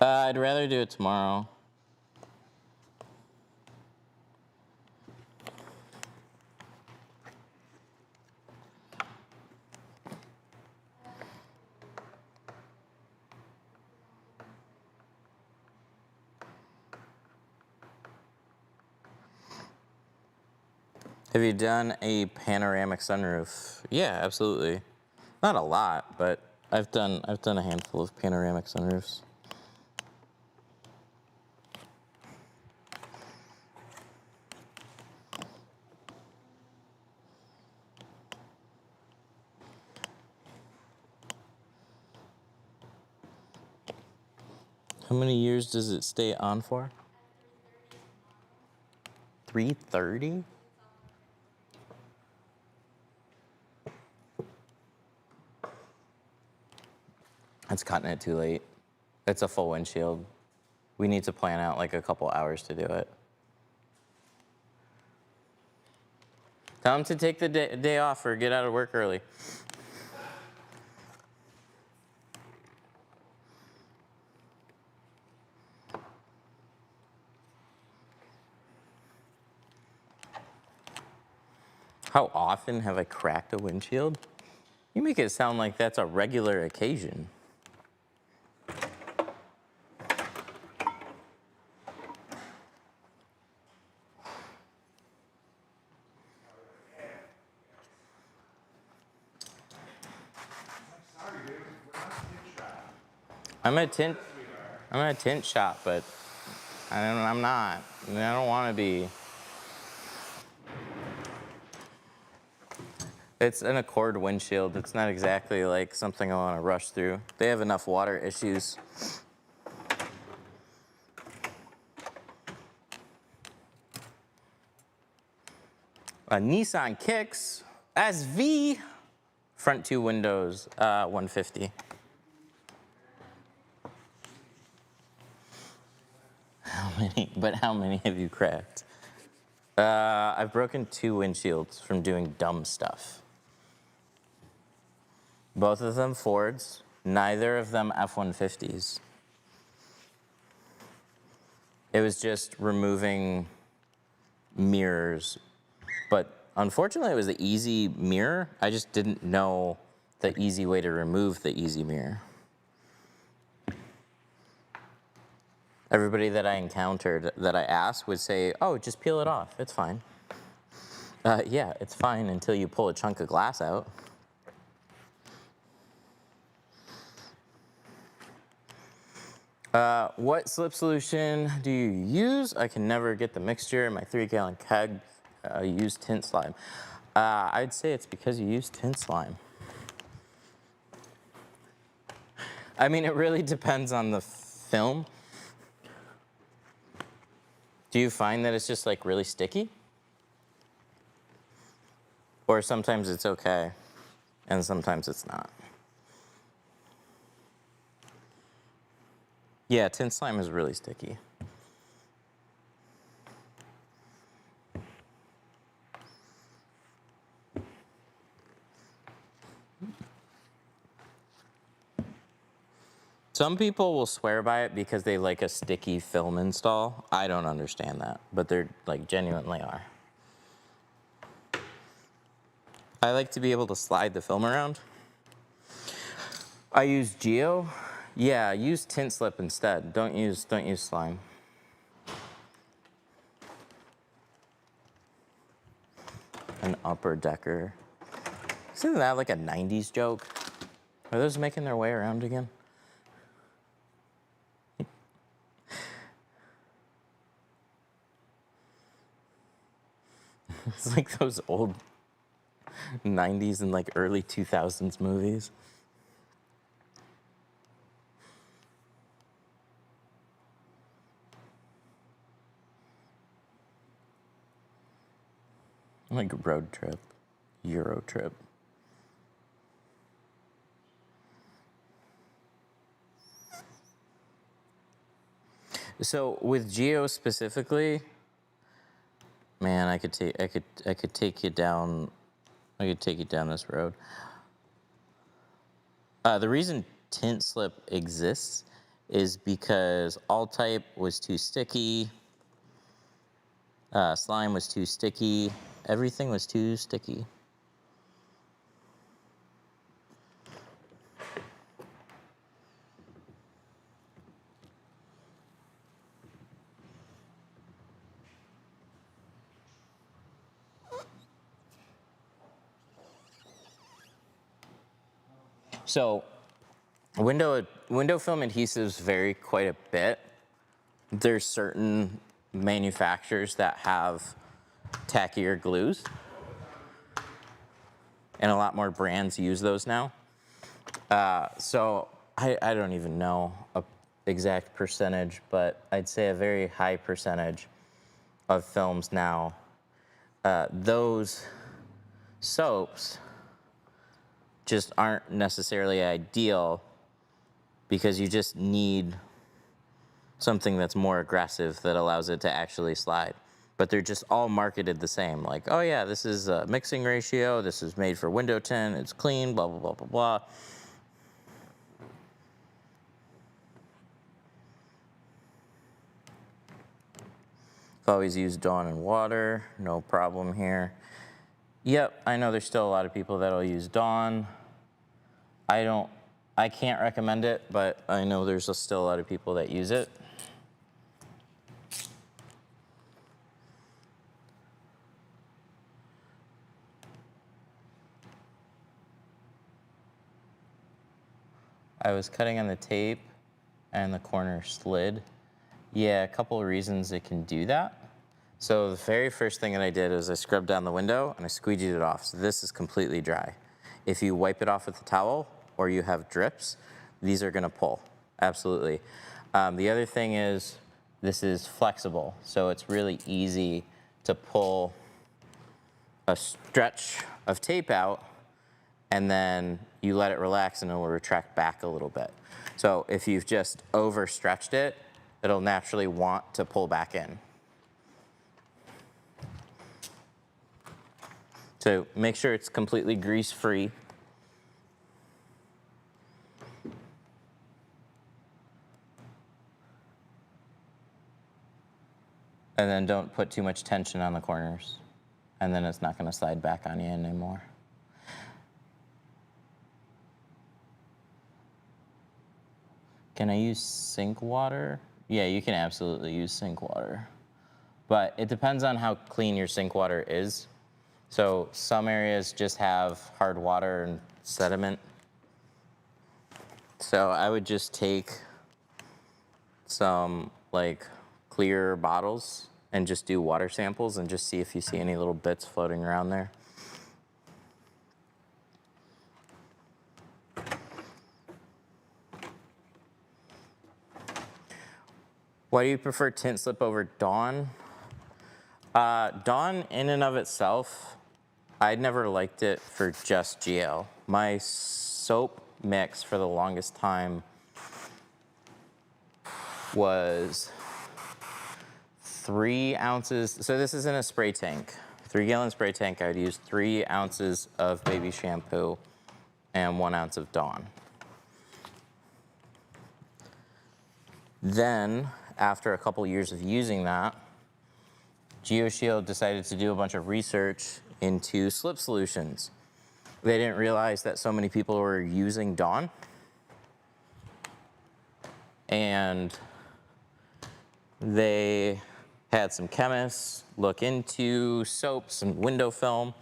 I'd rather do it tomorrow. Have you done a panoramic sunroof? Yeah, absolutely. Not a lot, but I've done a handful of panoramic sunroofs. How many years does it stay on for? 330? That's cutting it too late. It's a full windshield. We need to plan out like a couple hours to do it. Tell him to take the day off or get out of work early. How often have I cracked a windshield? You make it sound like that's a regular occasion. Sorry, dude. We're not tint shop. I'm at tint. Yes, we are. I'm at a tint shop, but I'm not. I mean, I don't want to be. It's an Accord windshield. It's not exactly like something I want to rush through. They have enough water issues. A Nissan Kicks SV, front two windows, 150. How many have you cracked? I've broken 2 windshields from doing dumb stuff. Both of them Fords, neither of them F-150s. It was just removing mirrors, but unfortunately it was the easy mirror. I just didn't know the easy way to remove the easy mirror. Everybody that I encountered that I asked would say, oh, just peel it off, it's fine. Yeah, it's fine until you pull a chunk of glass out. What slip solution do you use? I can never get the mixture in my 3-gallon keg. Use tint slime. I'd say it's because you use tint slime. I mean, it really depends on the film. Do you find that it's just like really sticky? Or sometimes it's okay, and sometimes it's not. Yeah, tint slime is really sticky. Some people will swear by it because they like a sticky film install. I don't understand that, but they're like genuinely are. I like to be able to slide the film around. I use Geo. Yeah, use tint slip instead. Don't use slime. An upper decker. Isn't that like a 90s joke? Are those making their way around again? It's like those old 90s and like early 2000s movies. Like road trip, Euro trip. So with Geo specifically, man, I could take you down. I could take you down this road. The reason tint slip exists is because All-Type was too sticky. Slime was too sticky. Everything was too sticky. So window film adhesives vary quite a bit. There's certain manufacturers that have tackier glues, and a lot more brands use those now. So I don't even know a exact percentage, but I'd say a very high percentage of films now, those soaps just aren't necessarily ideal because you just need something that's more aggressive that allows it to actually slide. But they're just all marketed the same. Like, oh yeah, this is a mixing ratio. This is made for window tint. It's clean, blah, blah, blah, blah, blah. Always use Dawn and water. No problem here. Yep, I know there's still a lot of people that'll use Dawn. I can't recommend it, but I know there's still a lot of people that use it. I was cutting on the tape and the corner slid. Yeah, a couple of reasons it can do that. So the very first thing that I did is I scrubbed down the window and I squeegeed it off. So this is completely dry. If you wipe it off with a towel or you have drips, these are gonna pull, absolutely. The other thing is this is flexible. So it's really easy to pull a stretch of tape out and then you let it relax and it will retract back a little bit. So if you've just overstretched it, it'll naturally want to pull back in. So make sure it's completely grease-free. And then don't put too much tension on the corners. And then it's not gonna slide back on you anymore. Can I use sink water? Yeah, you can absolutely use sink water. But it depends on how clean your sink water is. So some areas just have hard water and sediment. So I would just take some like clear bottles and just do water samples and just see if you see any little bits floating around there. Why do you prefer Tint Slip over Dawn? Dawn in and of itself, I'd never liked it for just GL. My soap mix for the longest time was 3 ounces. So this is in a spray tank, 3-gallon spray tank. I would use 3 ounces of baby shampoo and 1 ounce of Dawn. Then, after a couple years of using that, GeoShield decided to do a bunch of research into slip solutions. They didn't realize that so many people were using Dawn. And they had some chemists look into soaps and window film,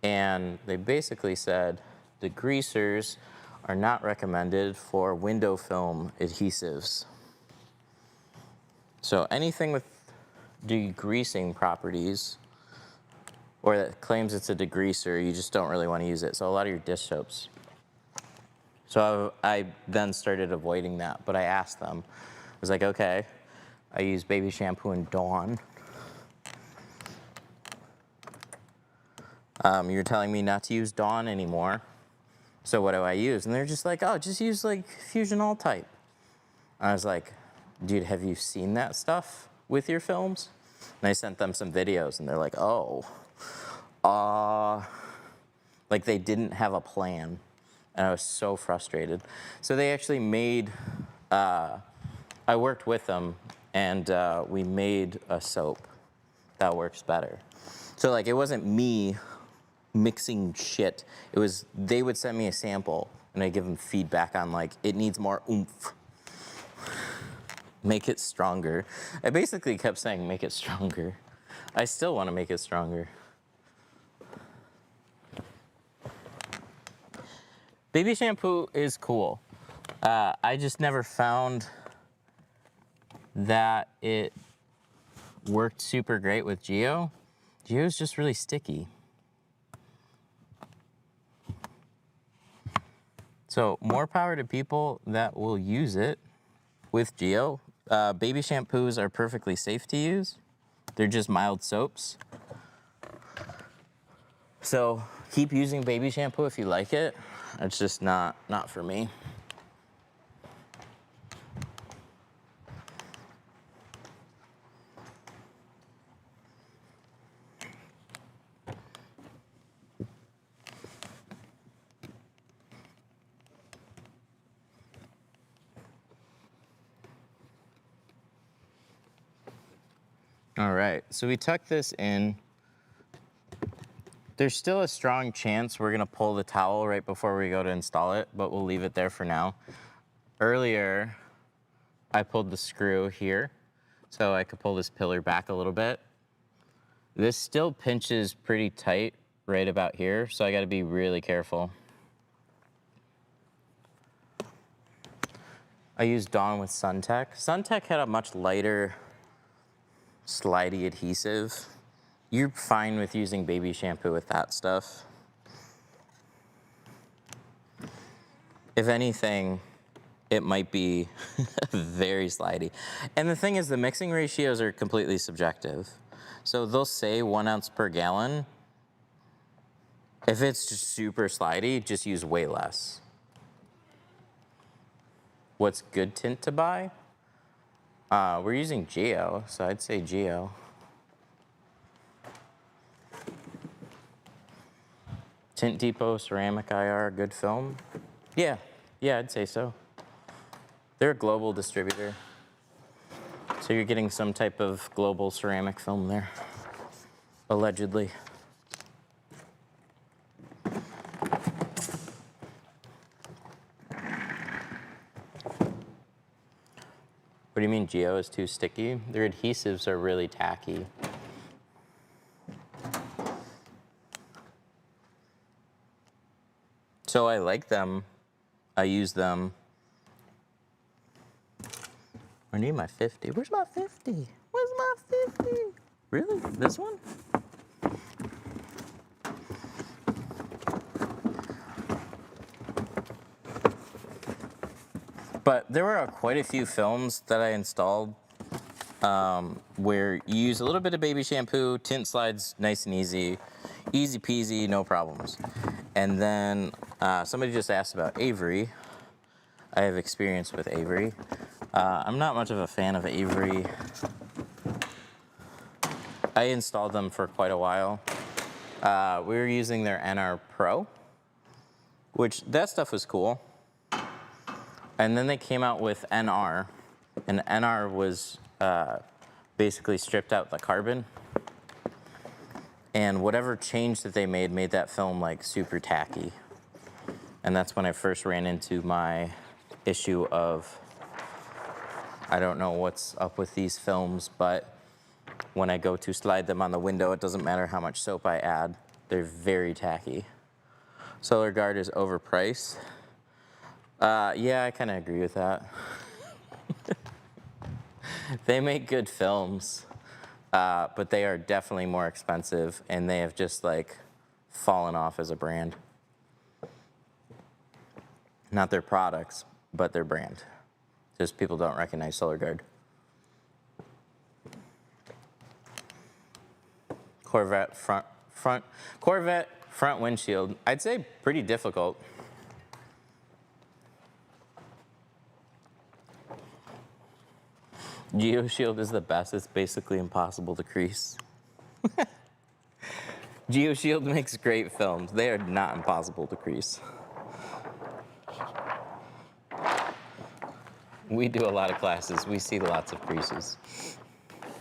and they basically said the greasers are not recommended for window film adhesives. So anything with degreasing properties or that claims it's a degreaser, you just don't really want to use it. So a lot of your dish soaps. So I then started avoiding that, but I asked them. I was like, okay, I use baby shampoo and Dawn. You're telling me not to use Dawn anymore. So what do I use? And they're just like, oh, just use like Fusion All Type. I was like, dude, have you seen that stuff with your films? And I sent them some videos and they're like, oh, like they didn't have a plan. And I was so frustrated. So they actually made, I worked with them and we made a soap that works better. So like it wasn't me mixing shit. It was, they would send me a sample and I'd give them feedback on like, it needs more oomph. Make it stronger. I basically kept saying, make it stronger. I still want to make it stronger. Baby shampoo is cool. I just never found that it worked super great with Geo. Geo's just really sticky. So more power to people that will use it with Geo. Baby shampoos are perfectly safe to use. They're just mild soaps. So keep using baby shampoo if you like it. It's just not for me. All right, so we tuck this in. There's still a strong chance we're gonna pull the towel right before we go to install it, but we'll leave it there for now. Earlier, I pulled the screw here so I could pull this pillar back a little bit. This still pinches pretty tight right about here, so I gotta be really careful. I used Dawn with SunTech. SunTech had a much lighter, slidey adhesive. You're fine with using baby shampoo with that stuff. If anything, it might be very slidey. And the thing is, the mixing ratios are completely subjective. So they'll say 1 ounce per gallon. If it's just super slidey, just use way less. What's good tint to buy? We're using Geo, so I'd say Geo. Tint Depot Ceramic IR, good film? Yeah, I'd say so. They're a global distributor. So you're getting some type of global ceramic film there, allegedly. What do you mean Geo is too sticky? Their adhesives are really tacky. So I like them. I use them. I need my 50. Where's my 50? Where's my 50? Really? This one? But there were quite a few films that I installed where you use a little bit of baby shampoo, tint slides nice and easy, easy peasy, no problems. And then somebody just asked about Avery. I have experience with Avery. I'm not much of a fan of Avery. I installed them for quite a while. We were using their NR Pro, which that stuff was cool. And then they came out with NR, and NR was basically stripped out the carbon. And whatever change that they made that film like super tacky. And that's when I first ran into my issue of, I don't know what's up with these films, but when I go to slide them on the window, it doesn't matter how much soap I add, they're very tacky. Solar Guard is overpriced. Yeah, I kind of agree with that. They make good films, but they are definitely more expensive, and they have just like fallen off as a brand. Not their products, but their brand. Just people don't recognize Solar Guard. Corvette front windshield. I'd say pretty difficult. GeoShield is the best. It's basically impossible to crease. GeoShield makes great films. They are not impossible to crease. We do a lot of classes. We see lots of creases.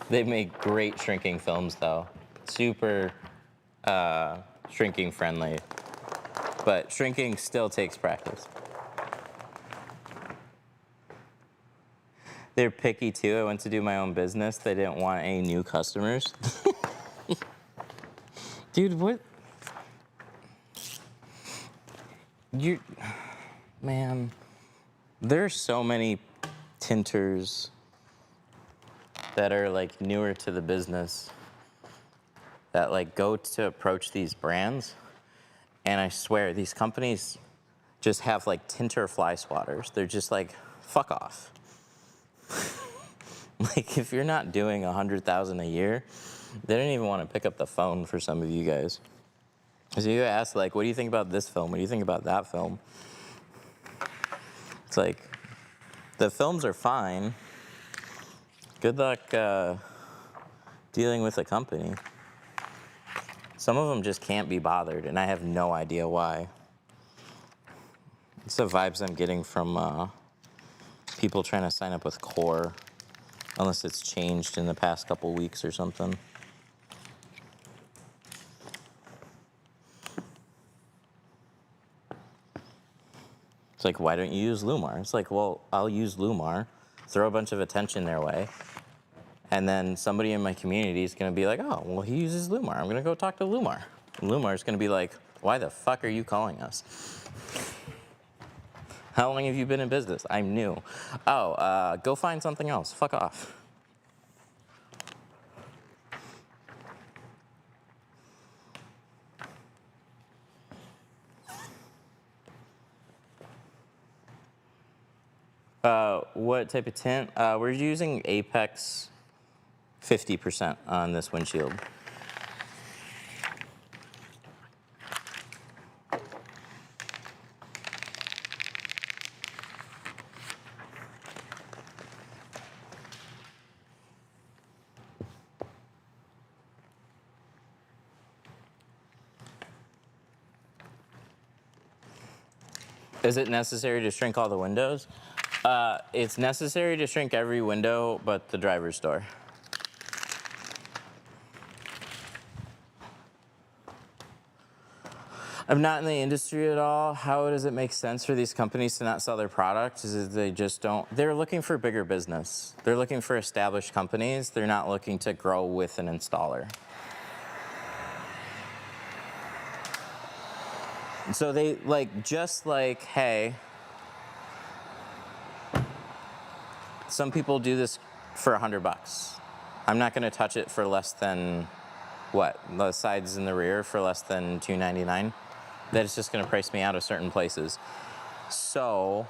They make great shrinking films though. Super shrinking friendly. But shrinking still takes practice. They're picky too. I went to do my own business. They didn't want any new customers. Dude, what? Man, there's so many tinters that are like newer to the business that like go to approach these brands. And I swear these companies just have like tinter fly swatters. They're just like, fuck off. Like if you're not doing 100,000 a year, they don't even want to pick up the phone for some of you guys. So you ask like, what do you think about this film? What do you think about that film? It's like, the films are fine. Good luck dealing with a company. Some of them just can't be bothered, and I have no idea why. It's the vibes I'm getting from people trying to sign up with Core, unless it's changed in the past couple weeks or something. It's like, why don't you use Lumar? It's like, well, I'll use Lumar, throw a bunch of attention their way, and then somebody in my community is going to be like, oh, well, he uses Lumar. I'm going to go talk to Lumar. And Lumar's going to be like, why the fuck are you calling us? How long have you been in business? I'm new. Oh, go find something else. Fuck off. What type of tint? We're using Apex 50% on this windshield. Is it necessary to shrink all the windows? It's necessary to shrink every window but the driver's door. I'm not in the industry at all. How does it make sense for these companies to not sell their product? Is it they just don't? They're looking for bigger business. They're looking for established companies. They're not looking to grow with an installer. So they just like, hey, some people do this for $100. I'm not going to touch it for less than what? The sides and the rear for less than $299. That is just going to price me out of certain places. So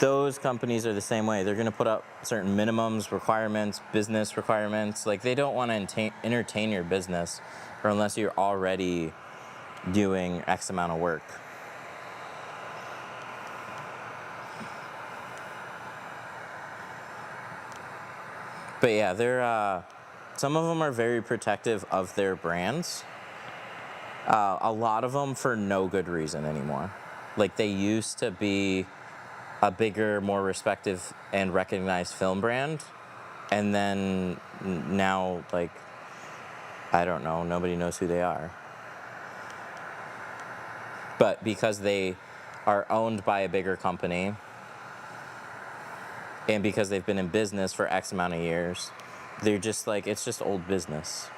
those companies are the same way. They're going to put up certain minimums, requirements, business requirements. Like they don't want to entertain your business or unless you're already doing X amount of work. But yeah, they're some of them are very protective of their brands. A lot of them for no good reason anymore. Like they used to be a bigger, more respected and recognized film brand, and then now, like, I don't know, nobody knows who they are. But because they are owned by a bigger company, and because they've been in business for X amount of years, they're just like, it's just old business.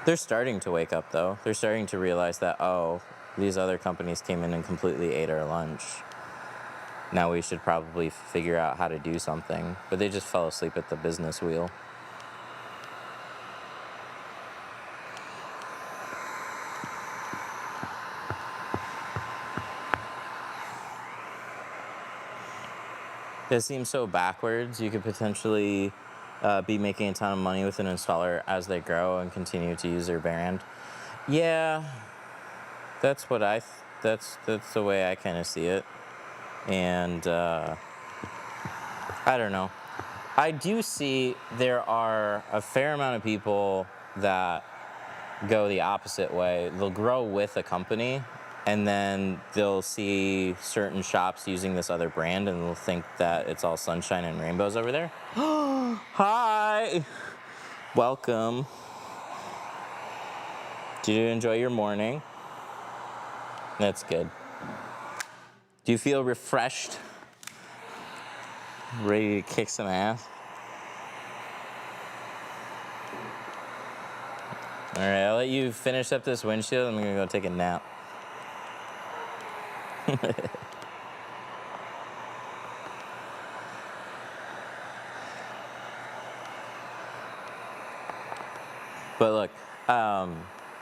They're starting to wake up, though. They're starting to realize that, oh, these other companies came in and completely ate our lunch. Now we should probably figure out how to do something. But they just fell asleep at the business wheel. It seems so backwards. You could potentially be making a ton of money with an installer as they grow and continue to use their brand. Yeah, that's what that's the way I kind of see it. And I don't know. I do see there are a fair amount of people that go the opposite way. They'll grow with a company, and then they'll see certain shops using this other brand, and they'll think that it's all sunshine and rainbows over there. Hi! Welcome. Did you enjoy your morning? That's good. Do you feel refreshed? Ready to kick some ass? All right, I'll let you finish up this windshield. I'm gonna go take a nap. But look,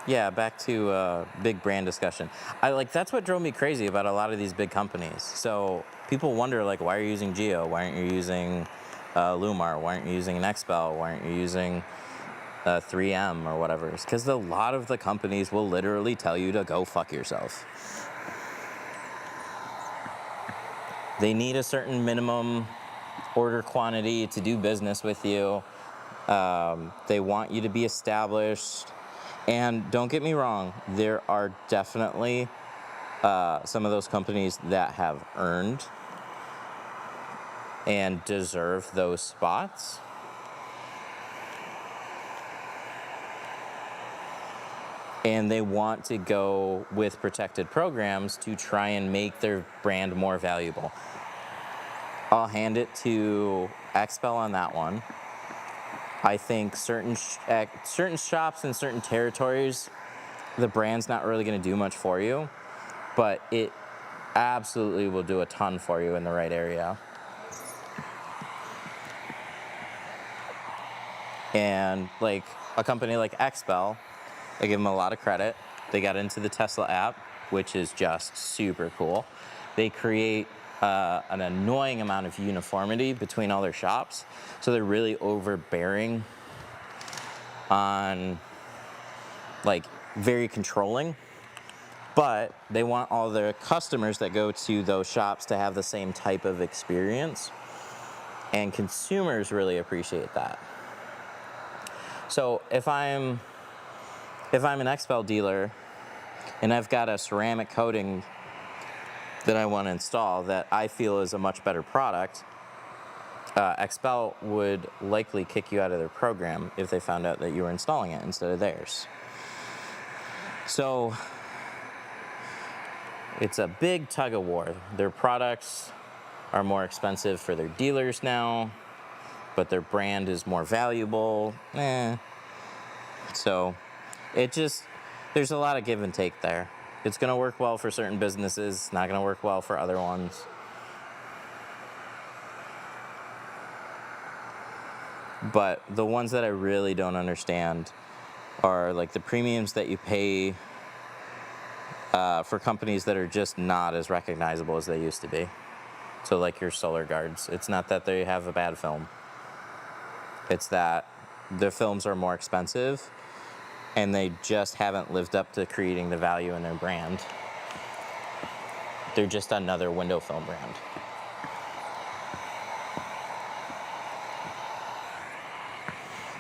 yeah, back to big brand discussion. That's what drove me crazy about a lot of these big companies. So people wonder, like, why are you using Geo? Why aren't you using Lumar? Why aren't you using an XPEL? Why aren't you using 3M or whatever? It's because a lot of the companies will literally tell you to go fuck yourself. They need a certain minimum order quantity to do business with you. They want you to be established. And don't get me wrong, there are definitely some of those companies that have earned and deserve those spots. and they want to go with protected programs to try and make their brand more valuable. I'll hand it to XPEL on that one. I think certain shops in certain territories, the brand's not really going to do much for you, but it absolutely will do a ton for you in the right area. And like a company like XPEL, I give them a lot of credit. They got into the Tesla app, which is just super cool. They create an annoying amount of uniformity between all their shops. So they're really overbearing on, like, very controlling. But they want all their customers that go to those shops to have the same type of experience. And consumers really appreciate that. So if I'm an XPEL dealer and I've got a ceramic coating that I want to install that I feel is a much better product, XPEL would likely kick you out of their program if they found out that you were installing it instead of theirs. So it's a big tug of war. Their products are more expensive for their dealers now, but their brand is more valuable. So there's a lot of give and take there. It's gonna work well for certain businesses, not gonna work well for other ones. But the ones that I really don't understand are like the premiums that you pay for companies that are just not as recognizable as they used to be. So like your solar guards, it's not that they have a bad film. It's that their films are more expensive and they just haven't lived up to creating the value in their brand. They're just another window film brand.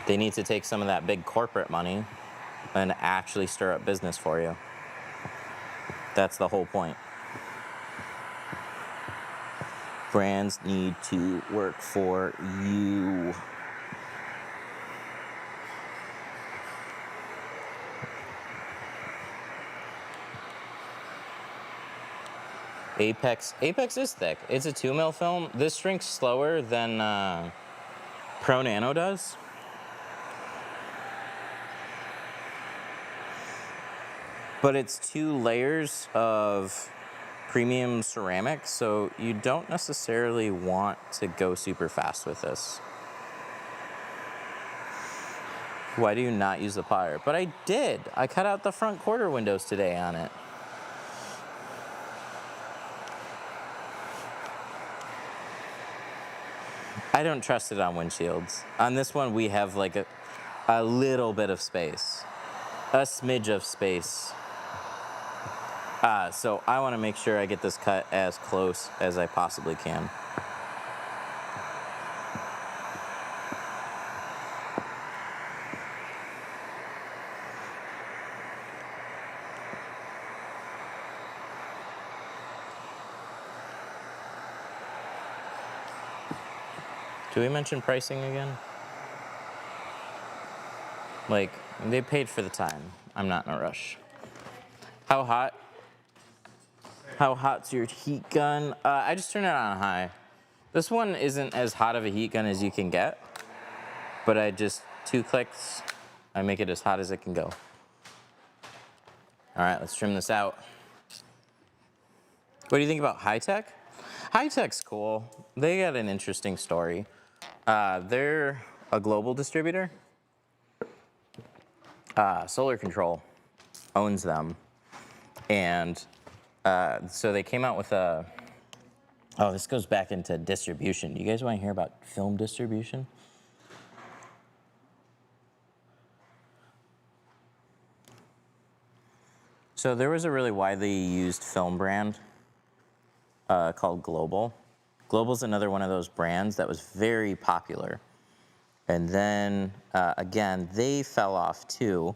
They need to take some of that big corporate money and actually stir up business for you. That's the whole point. Brands need to work for you. Apex is thick. It's a 2mm film. This shrinks slower than Pro Nano does. But it's 2 layers of premium ceramic, so you don't necessarily want to go super fast with this. Why do you not use the plier? But I did. I cut out the front quarter windows today on it. I don't trust it on windshields. On this one, we have like a little bit of space, a smidge of space. So I want to make sure I get this cut as close as I possibly can. Do we mention pricing again? Like, they paid for the time. I'm not in a rush. How hot? How hot's your heat gun? I just turned it on high. This one isn't as hot of a heat gun as you can get, but I just 2 clicks, I make it as hot as it can go. All right, let's trim this out. What do you think about High Tech? High Tech's cool. They got an interesting story. They're a global distributor. Solar Control owns them. And so they came out with a, oh, this goes back into distribution. Do you guys want to hear about film distribution? So there was a really widely used film brand called Global. Global's another one of those brands that was very popular. And then, again, they fell off too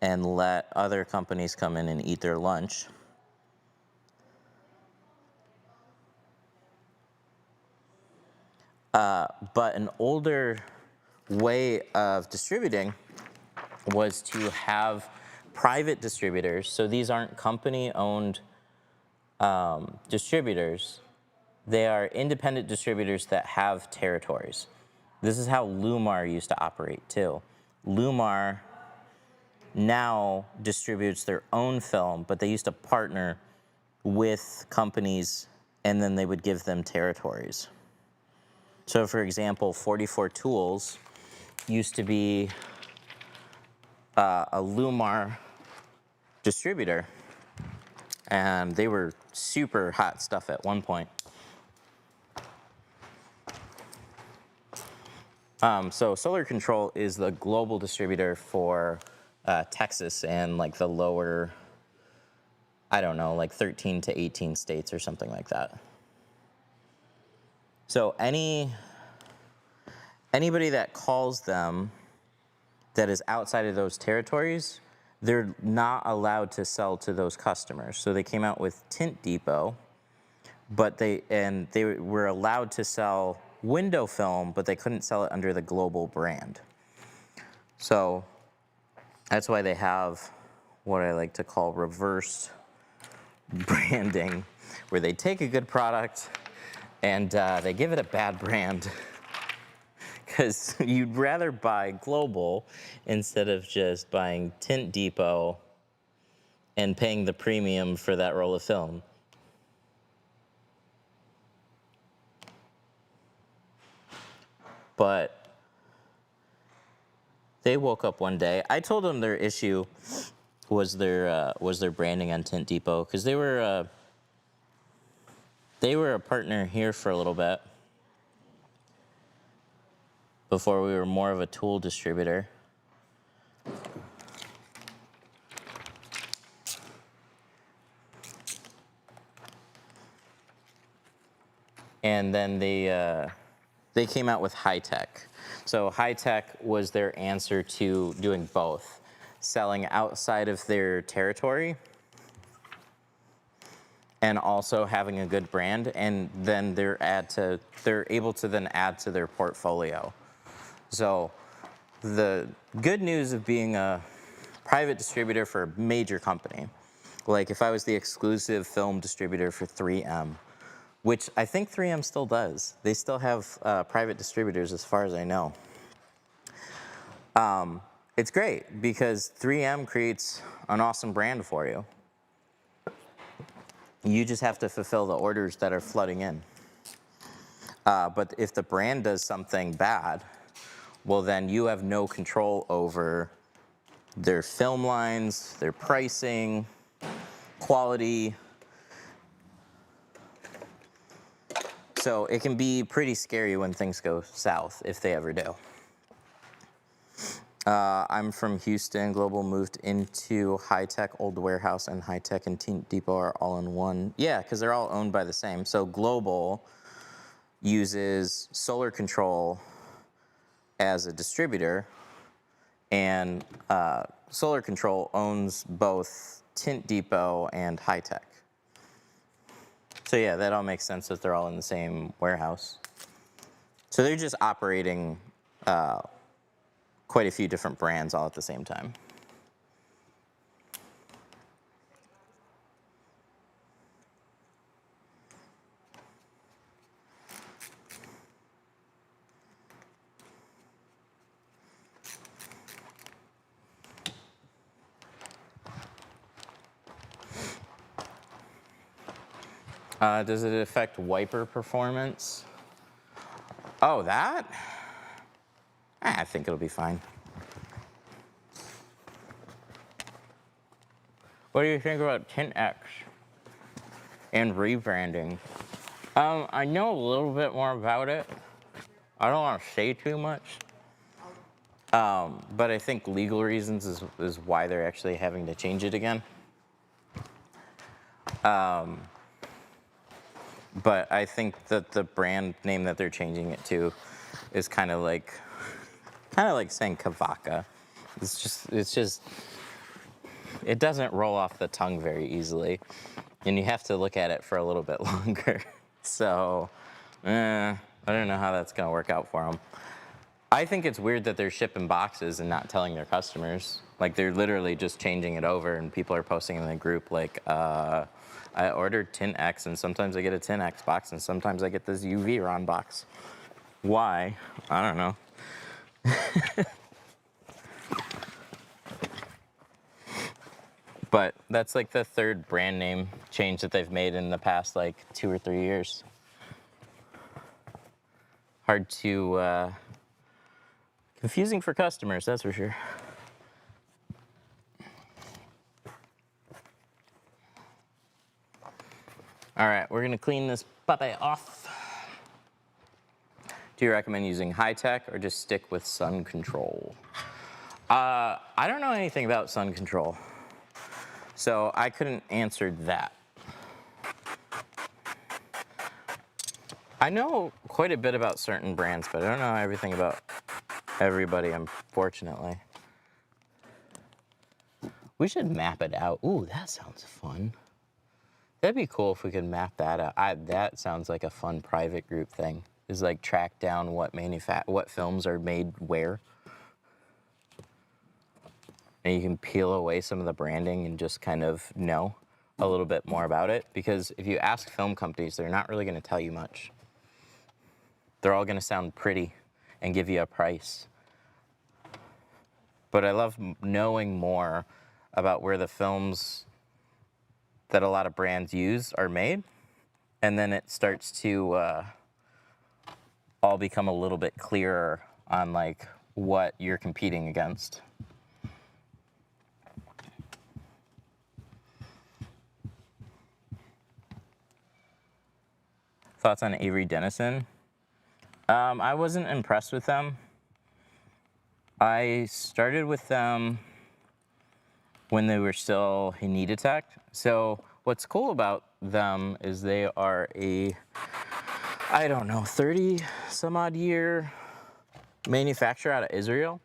and let other companies come in and eat their lunch. But an older way of distributing was to have private distributors, so these aren't company-owned distributors. They are independent distributors that have territories. This is how Lumar used to operate too. Lumar now distributes their own film, but they used to partner with companies and then they would give them territories. So for example, 44 Tools used to be a Lumar distributor, and they were super hot stuff at one point. So Solar Control is the global distributor for Texas and like the lower, I don't know, like 13 to 18 states or something like that. So anybody that calls them that is outside of those territories, they're not allowed to sell to those customers. So they came out with Tint Depot, but they were allowed to sell window film, but they couldn't sell it under the global brand. So that's why they have what I like to call reverse branding, where they take a good product and they give it a bad brand. Because you'd rather buy global instead of just buying Tint Depot and paying the premium for that roll of film. But they woke up one day. I told them their issue was their branding on Tint Depot, because they were a partner here for a little bit before we were more of a tool distributor. And then they came out with High Tech. So High Tech was their answer to doing both, selling outside of their territory and also having a good brand, and then they're able to then add to their portfolio. So the good news of being a private distributor for a major company, like if I was the exclusive film distributor for 3M, which I think 3M still does. They still have private distributors as far as I know. It's great because 3M creates an awesome brand for you. You just have to fulfill the orders that are flooding in. But if the brand does something bad, well then you have no control over their film lines, their pricing, quality. So it can be pretty scary when things go south, if they ever do. I'm from Houston. Global moved into High Tech. Old Warehouse and High Tech and Tint Depot are all in one. Yeah, because they're all owned by the same. So Global uses Solar Control as a distributor, and Solar Control owns both Tint Depot and High Tech. So yeah, that all makes sense that they're all in the same warehouse. So they're just operating quite a few different brands all at the same time. Does it affect wiper performance? Oh, that? I think it'll be fine. What do you think about Tint X and rebranding? I know a little bit more about it. I don't want to say too much. But I think legal reasons is why they're actually having to change it again. But I think that the brand name that they're changing it to is kind of like saying Kavaka. It doesn't roll off the tongue very easily, and you have to look at it for a little bit longer. So, I don't know how that's gonna work out for them. I think it's weird that they're shipping boxes and not telling their customers. Like they're literally just changing it over, and people are posting in the group like, I ordered Tint X, and sometimes I get a Tint X box, and sometimes I get this UV Ron box. Why? I don't know. But that's like the third brand name change that they've made in the past like 2 or 3 years. Hard to, confusing for customers, that's for sure. All right, we're gonna clean this puppy off. Do you recommend using high tech or just stick with sun control? I don't know anything about sun control, so I couldn't answer that. I know quite a bit about certain brands, but I don't know everything about everybody, unfortunately. We should map it out. Ooh, that sounds fun. That'd be cool if we could map that out. That sounds like a fun private group thing. Is like track down what films are made where. And you can peel away some of the branding and just kind of know a little bit more about it. Because if you ask film companies, they're not really going to tell you much. They're all going to sound pretty and give you a price. But I love knowing more about where the films that a lot of brands use are made. And then it starts to all become a little bit clearer on like what you're competing against. Thoughts on Avery Dennison? I wasn't impressed with them. I started with them when they were still Hinita. So what's cool about them is they are a, I don't know, 30 some odd year manufacturer out of Israel.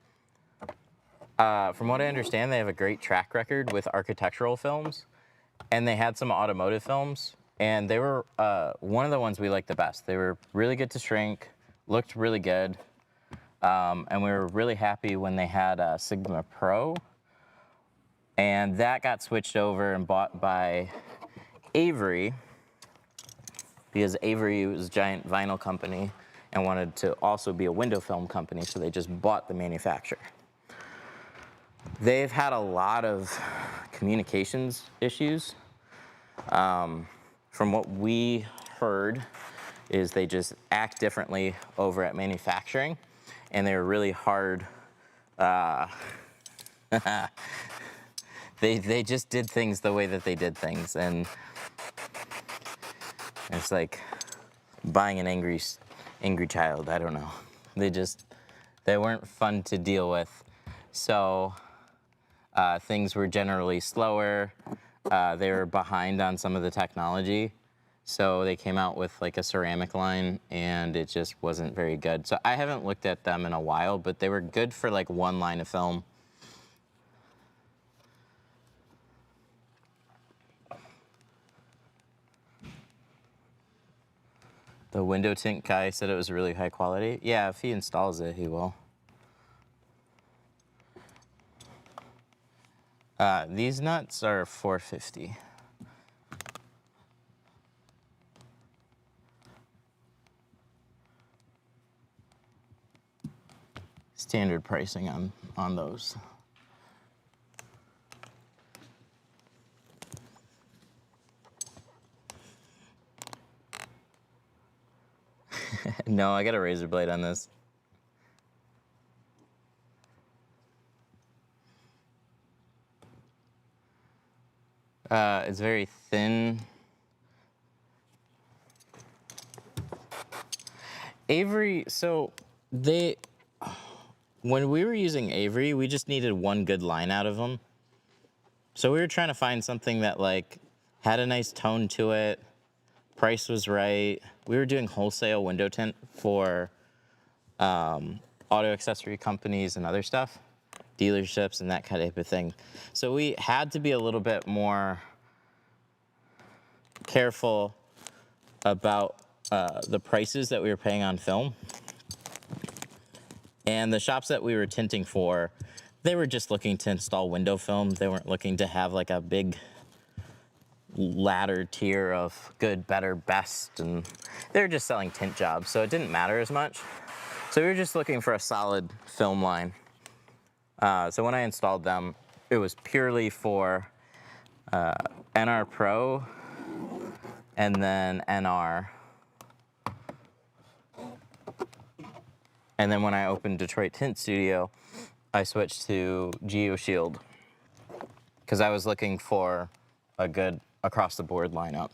From what I understand, they have a great track record with architectural films, and they had some automotive films, and they were one of the ones we liked the best. They were really good to shrink, looked really good, and we were really happy when they had Sigma Pro, and that got switched over and bought by Avery, because Avery was a giant vinyl company and wanted to also be a window film company, so they just bought the manufacturer. They've had a lot of communications issues. From what we heard is they just act differently over at manufacturing, and they're really hard. They just did things the way that they did things, and it's like buying an angry child. I don't know. They weren't fun to deal with. So things were generally slower. They were behind on some of the technology. So they came out with like a ceramic line, and it just wasn't very good. So I haven't looked at them in a while, but they were good for like one line of film. The window tint guy said it was really high quality. Yeah, if he installs it, he will. These nuts are $450. Standard pricing on those. No, I got a razor blade on this. It's very thin. Avery, so when we were using Avery, we just needed one good line out of them. So we were trying to find something that like had a nice tone to it, price was right. We were doing wholesale window tint for auto accessory companies and other stuff, dealerships and that kind of thing. So we had to be a little bit more careful about the prices that we were paying on film. And the shops that we were tinting for, They were just looking to install window film. They weren't looking to have like a big ladder tier of good, better, best, and they were just selling tint jobs, so it didn't matter as much. So we were just looking for a solid film line. So when I installed them, it was purely for NR Pro and then NR. And then when I opened Detroit Tint Studio, I switched to Geo Shield because I was looking for a good across the board lineup.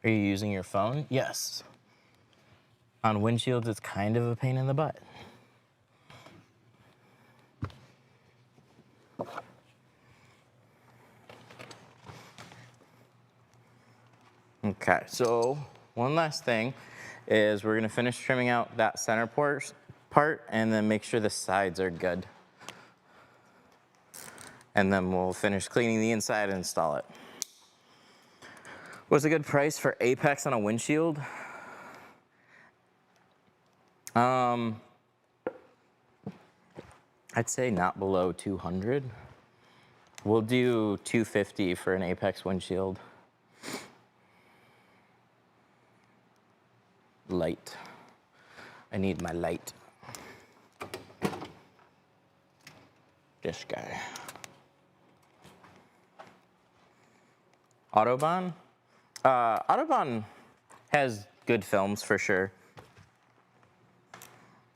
Are you using your phone? Yes. On windshields, it's kind of a pain in the butt. Okay, so one last thing is we're gonna finish trimming out that center part and then make sure the sides are good. And then we'll finish cleaning the inside and install it. What's a good price for Apex on a windshield? I'd say not below 200. We'll do 250 for an Apex windshield. Light. I need my light. This guy. Autobahn? Autobahn has good films for sure.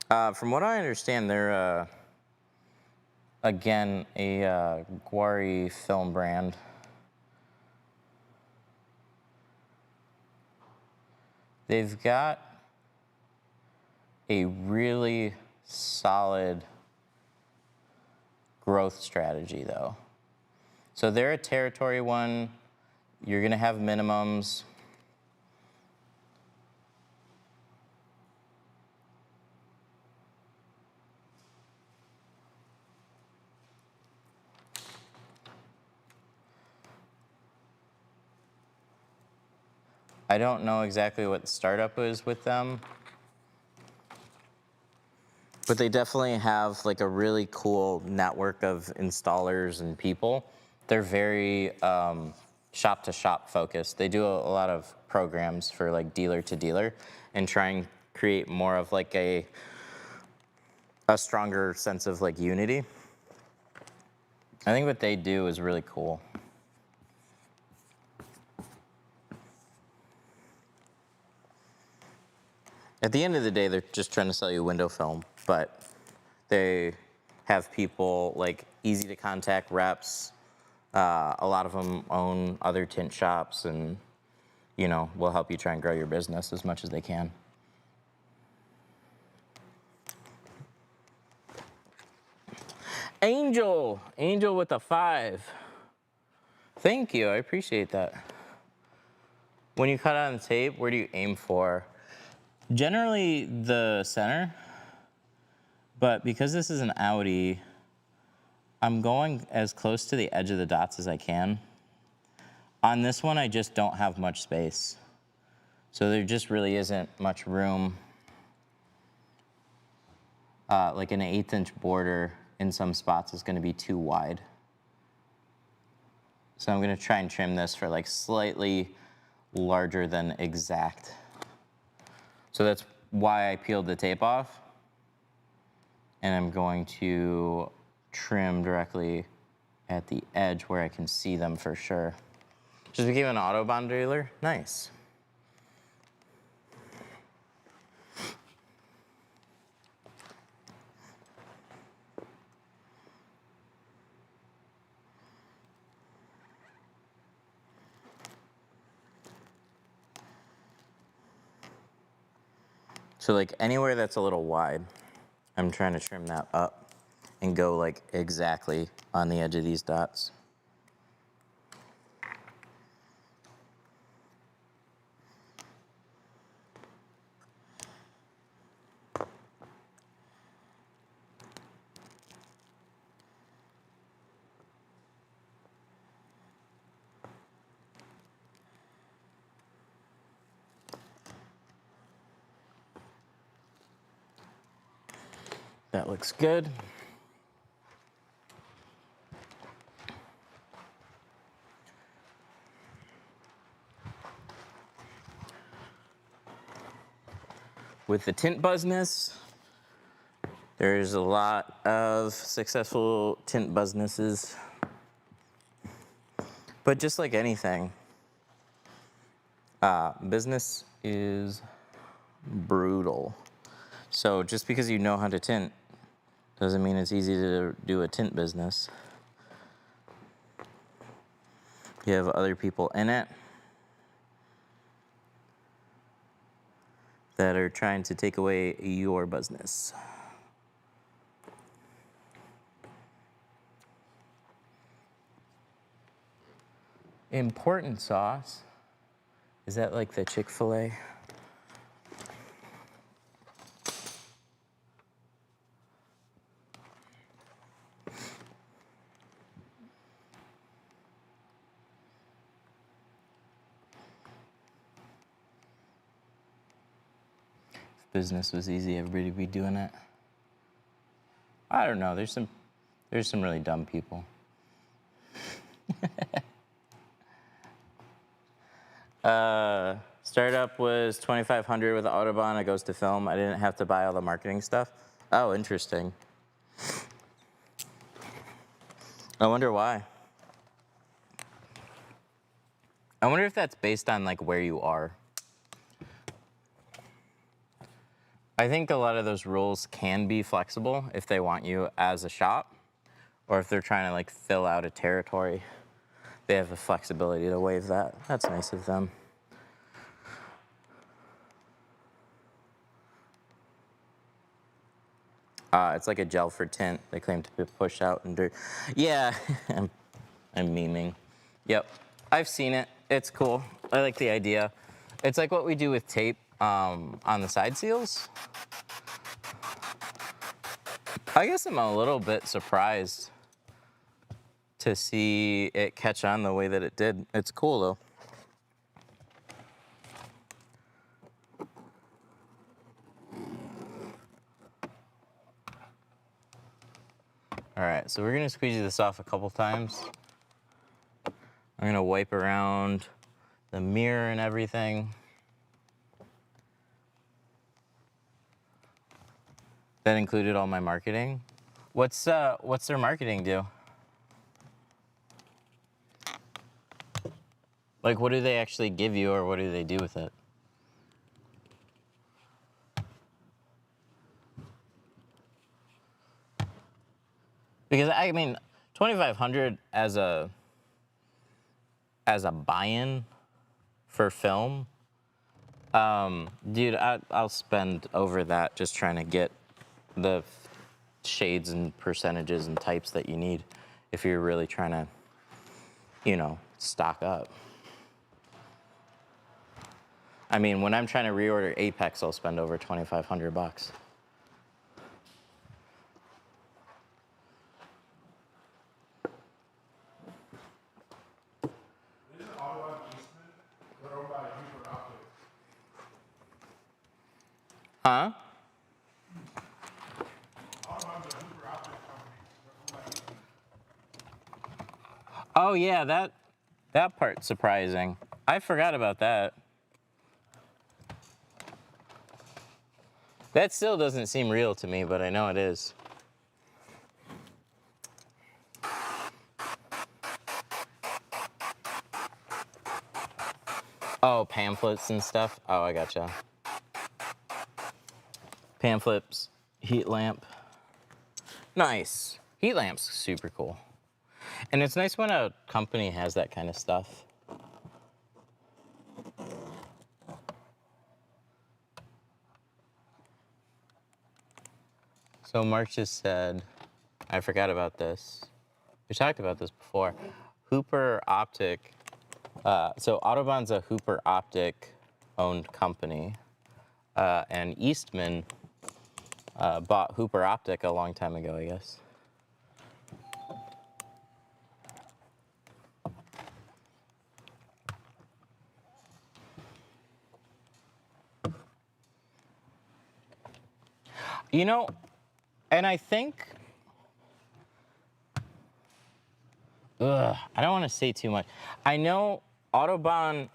From what I understand, they're again a Guari film brand. They've got a really solid growth strategy though. So they're a territory one. You're gonna have minimums. I don't know exactly what the startup is with them, but they definitely have like a really cool network of installers and people. They're very shop to shop focused. They do a lot of programs for like dealer to dealer and try and create more of like a stronger sense of like unity. I think what they do is really cool. At the end of the day, they're just trying to sell you window film, but they have people like easy to contact reps. A lot of them own other tint shops and, you know, will help you try and grow your business as much as they can. Angel with a 5. Thank you, I appreciate that. When you cut on tape, where do you aim for? Generally the center, but because this is an Audi, I'm going as close to the edge of the dots as I can. On this one, I just don't have much space. So there just really isn't much room. Like an 1/8 inch border in some spots is gonna be too wide. So I'm gonna try and trim this for like slightly larger than exact. So that's why I peeled the tape off. And I'm going to trim directly at the edge where I can see them for sure. Just became an Autobahn dealer? Nice. So like anywhere that's a little wide, I'm trying to trim that up and go like exactly on the edge of these dots. That looks good. With the tint business, there's a lot of successful tint businesses. But just like anything, business is brutal. So just because you know how to tint doesn't mean it's easy to do a tint business. You have other people in it that are trying to take away your business. Important sauce. Is that like the Chick-fil-A? If business was easy, everybody would be doing it. I don't know. There's some really dumb people. Startup was $2,500 with the Autobahn. It goes to film. I didn't have to buy all the marketing stuff. Oh, interesting. I wonder why. I wonder if that's based on like where you are. I think a lot of those rules can be flexible if they want you as a shop, or if they're trying to like fill out a territory. They have the flexibility to waive that. That's nice of them. It's like a gel for tint. They claim to be pushed out and dirt. Yeah, I'm memeing. Yep, I've seen it. It's cool. I like the idea. It's like what we do with tape on the side seals. I guess I'm a little bit surprised to see it catch on the way that it did. It's cool though. All right, so we're gonna squeegee this off a couple times. I'm gonna wipe around the mirror and everything. That included all my marketing. What's their marketing do? Like, what do they actually give you, or what do they do with it? Because I mean, 2,500 as a buy-in for film, dude, I'll spend over that just trying to get the shades and percentages and types that you need if you're really trying to, you know, stock up. I mean, when I'm trying to reorder Apex, I'll spend over 2,500 bucks. Isn't Audi Eastman? They're owned by Hooper Optic. Huh? Audubon's a Hooper Optic company. They're owned by Eastman. Oh yeah, that part's surprising. I forgot about that. That still doesn't seem real to me, but I know it is. Oh, pamphlets and stuff? Oh, I gotcha. Pamphlets, heat lamp. Nice. Heat lamp's super cool. And it's nice when a company has that kind of stuff. So Mark just said, I forgot about this. We talked about this before. Hooper Optic. So Autobahn's a Hooper Optic owned company. And Eastman bought Hooper Optic a long time ago, I guess. You know, And I think, I don't want to say too much. I know Autobahn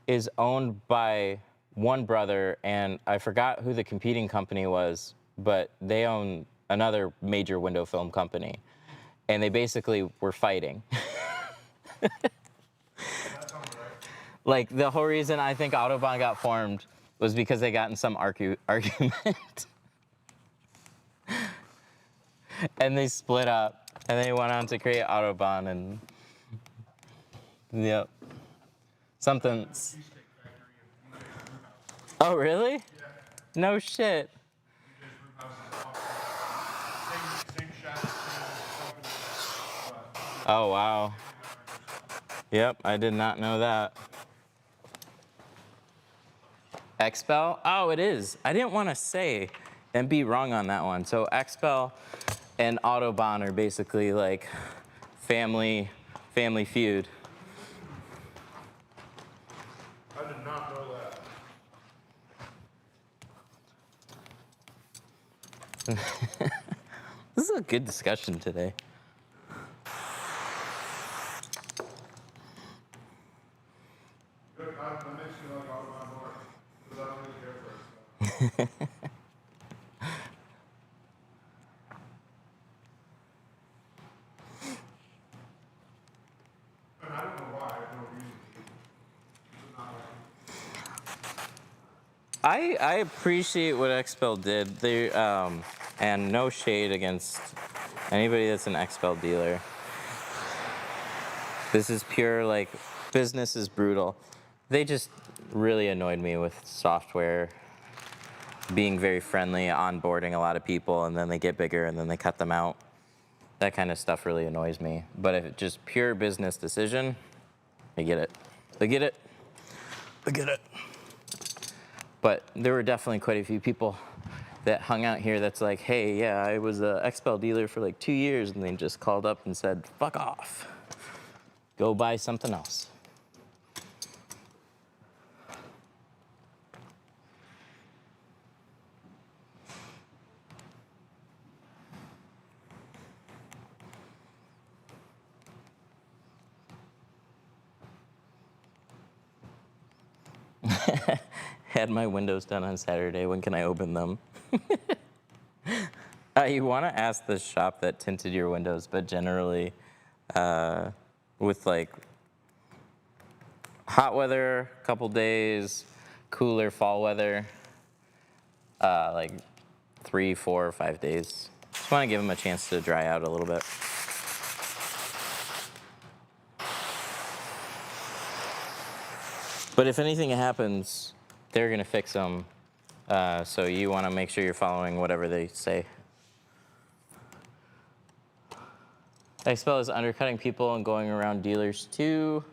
is owned by one brother, and I forgot who the competing company was, but they own another major window film company. And they basically were fighting. That sounds right. Like, the whole reason I think Autobahn got formed was because they got in some argument. And they split up, and they went on to create Autobahn, and yep. Something. Cheesesteak factory and BJ's Brew House. Oh, really? Yeah, No shit. BJ's Brew House is same shop, same company, but Oh, wow. Yep, I did not know that. Expel? Oh, it is. I didn't want to say and be wrong on that one. So Expel and Autobahn are basically like family feud. I did not know that. This is a good discussion today. Good, that makes me like Autobahn more, because I don't really care for it. So. And I don't know why, I have no reason to. It's not like I appreciate what Expel did. They and no shade against anybody that's an Expel dealer. This is pure, like, business is brutal. They just really annoyed me with software being very friendly, onboarding a lot of people, and then they get bigger and then they cut them out. That kind of stuff really annoys me. But if it's just pure business decision, I get it. I get it. I get it. But there were definitely quite a few people that hung out here that's like, hey, yeah, I was an Expel dealer for like 2 years, and they just called up and said, fuck off. Go buy something else. Had my windows done on Saturday. When can I open them? You want to ask the shop that tinted your windows, but generally, with like hot weather, couple days, cooler fall weather, like 3, 4, or 5 days. Just want to give them a chance to dry out a little bit. But if anything happens, they're gonna fix them. So you want to make sure you're following whatever they say. Expel is undercutting people and going around dealers too.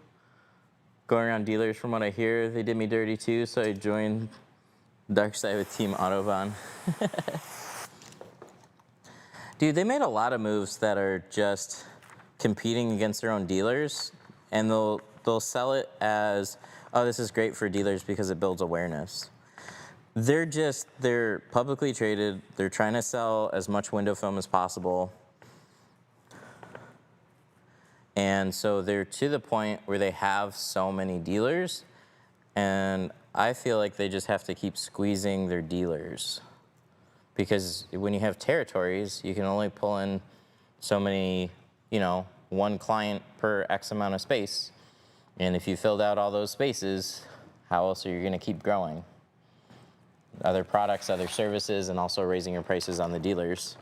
Going around dealers, from what I hear, they did me dirty too, so I joined Dark Side with Team Autobahn. Dude, they made a lot of moves that are just competing against their own dealers, and they'll sell it as, oh, this is great for dealers because it builds awareness. They're publicly traded. They're trying to sell as much window film as possible. And so they're to the point where they have so many dealers, and I feel like they just have to keep squeezing their dealers. Because when you have territories, you can only pull in so many, one client per X amount of space. And if you filled out all those spaces, how else are you going to keep growing? Other products, other services, and also raising your prices on the dealers.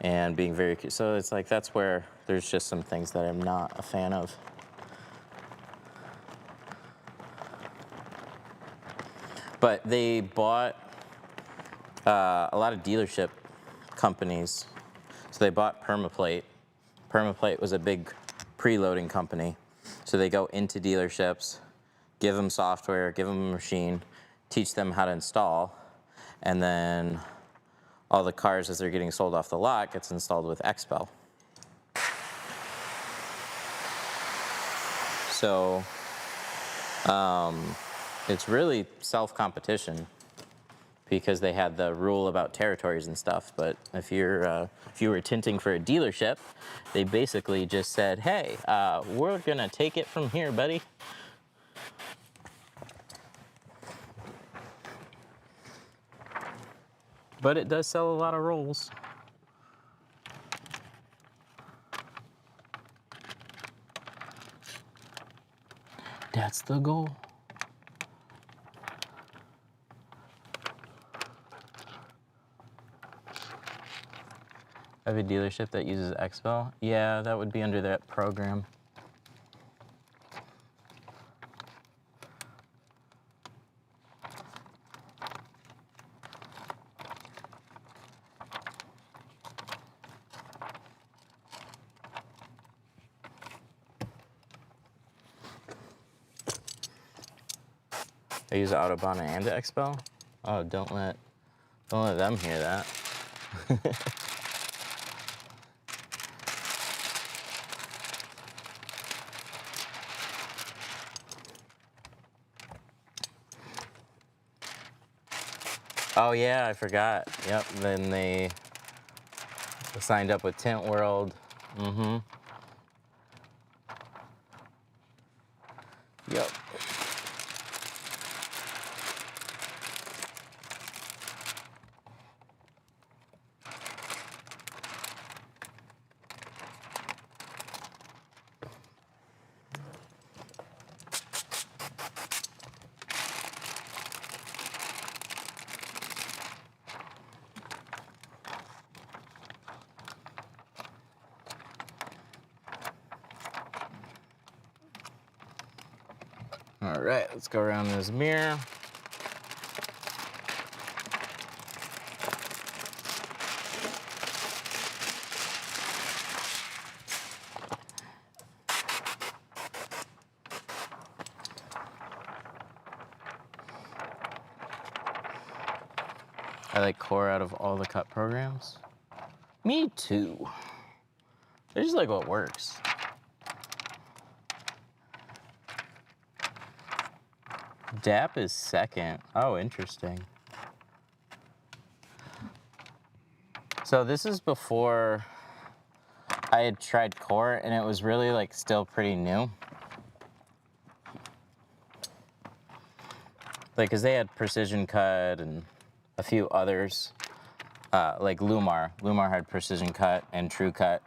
And being very, so it's like that's where there's just some things that I'm not a fan of. But they bought a lot of dealership companies. So they bought Permaplate. Permaplate was a big preloading company. So they go into dealerships, give them software, give them a machine, teach them how to install, and then all the cars as they're getting sold off the lot gets installed with Expel. So it's really self-competition. because they had the rule about territories and stuff. But if you were tinting for a dealership, they basically just said, "Hey, we're gonna take it from here, buddy." But it does sell a lot of rolls. That's the goal. I have a dealership that uses Expo. Yeah, that would be under that program. I use Autobahn and Expo. Oh, don't let them hear that. Oh yeah, I forgot. Yep. Then they signed up with Tint World. Mm-hmm. Yep. All right, let's go around this mirror. I like Core out of all the cut programs. Me too. I just like what works. DAP is second. Oh, interesting. So this is before I had tried Core, and it was really like still pretty new. Like, cause they had Precision Cut and a few others, like Lumar. Lumar had Precision Cut and True Cut.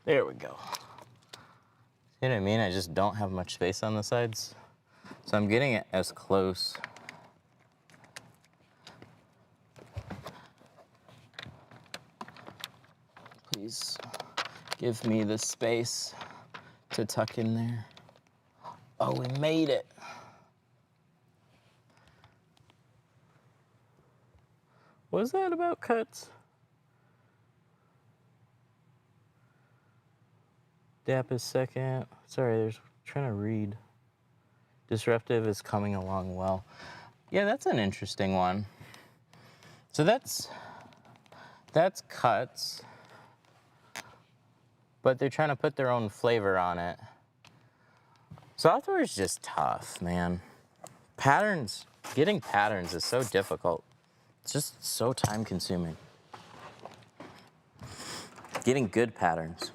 There we go. You know what I mean? I just don't have much space on the sides. So I'm getting it as close. Please give me the space to tuck in there. Oh, we made it. What was that about cuts? DAP is second. Sorry, there's trying to read. Disruptive is coming along well. Yeah, that's an interesting one. So that's cuts, but they're trying to put their own flavor on it. Software is just tough, man. Patterns, getting patterns is so difficult. It's just so time consuming. Getting good patterns.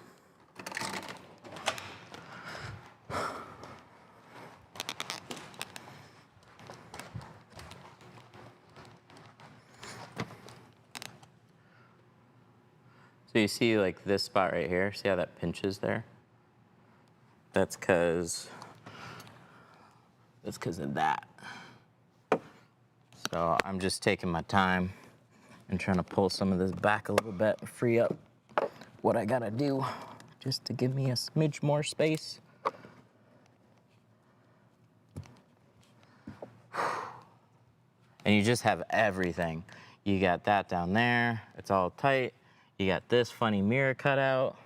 So you see like this spot right here, see how that pinches there? That's cause of that. So I'm just taking my time and trying to pull some of this back a little bit, free up what I gotta do just to give me a smidge more space. And you just have everything. You got that down there, it's all tight. You got this funny mirror cut out.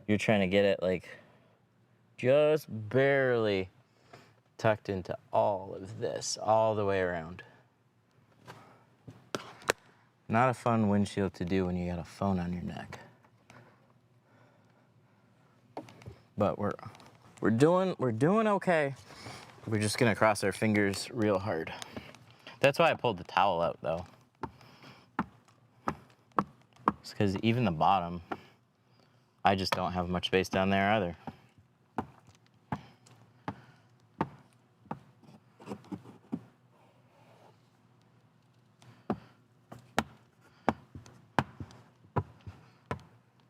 You're trying to get it like just barely tucked into all of this, all the way around. Not a fun windshield to do when you got a phone on your neck. But we're doing okay. We're just gonna cross our fingers real hard. That's why I pulled the towel out though. It's because even the bottom, I just don't have much space down there either.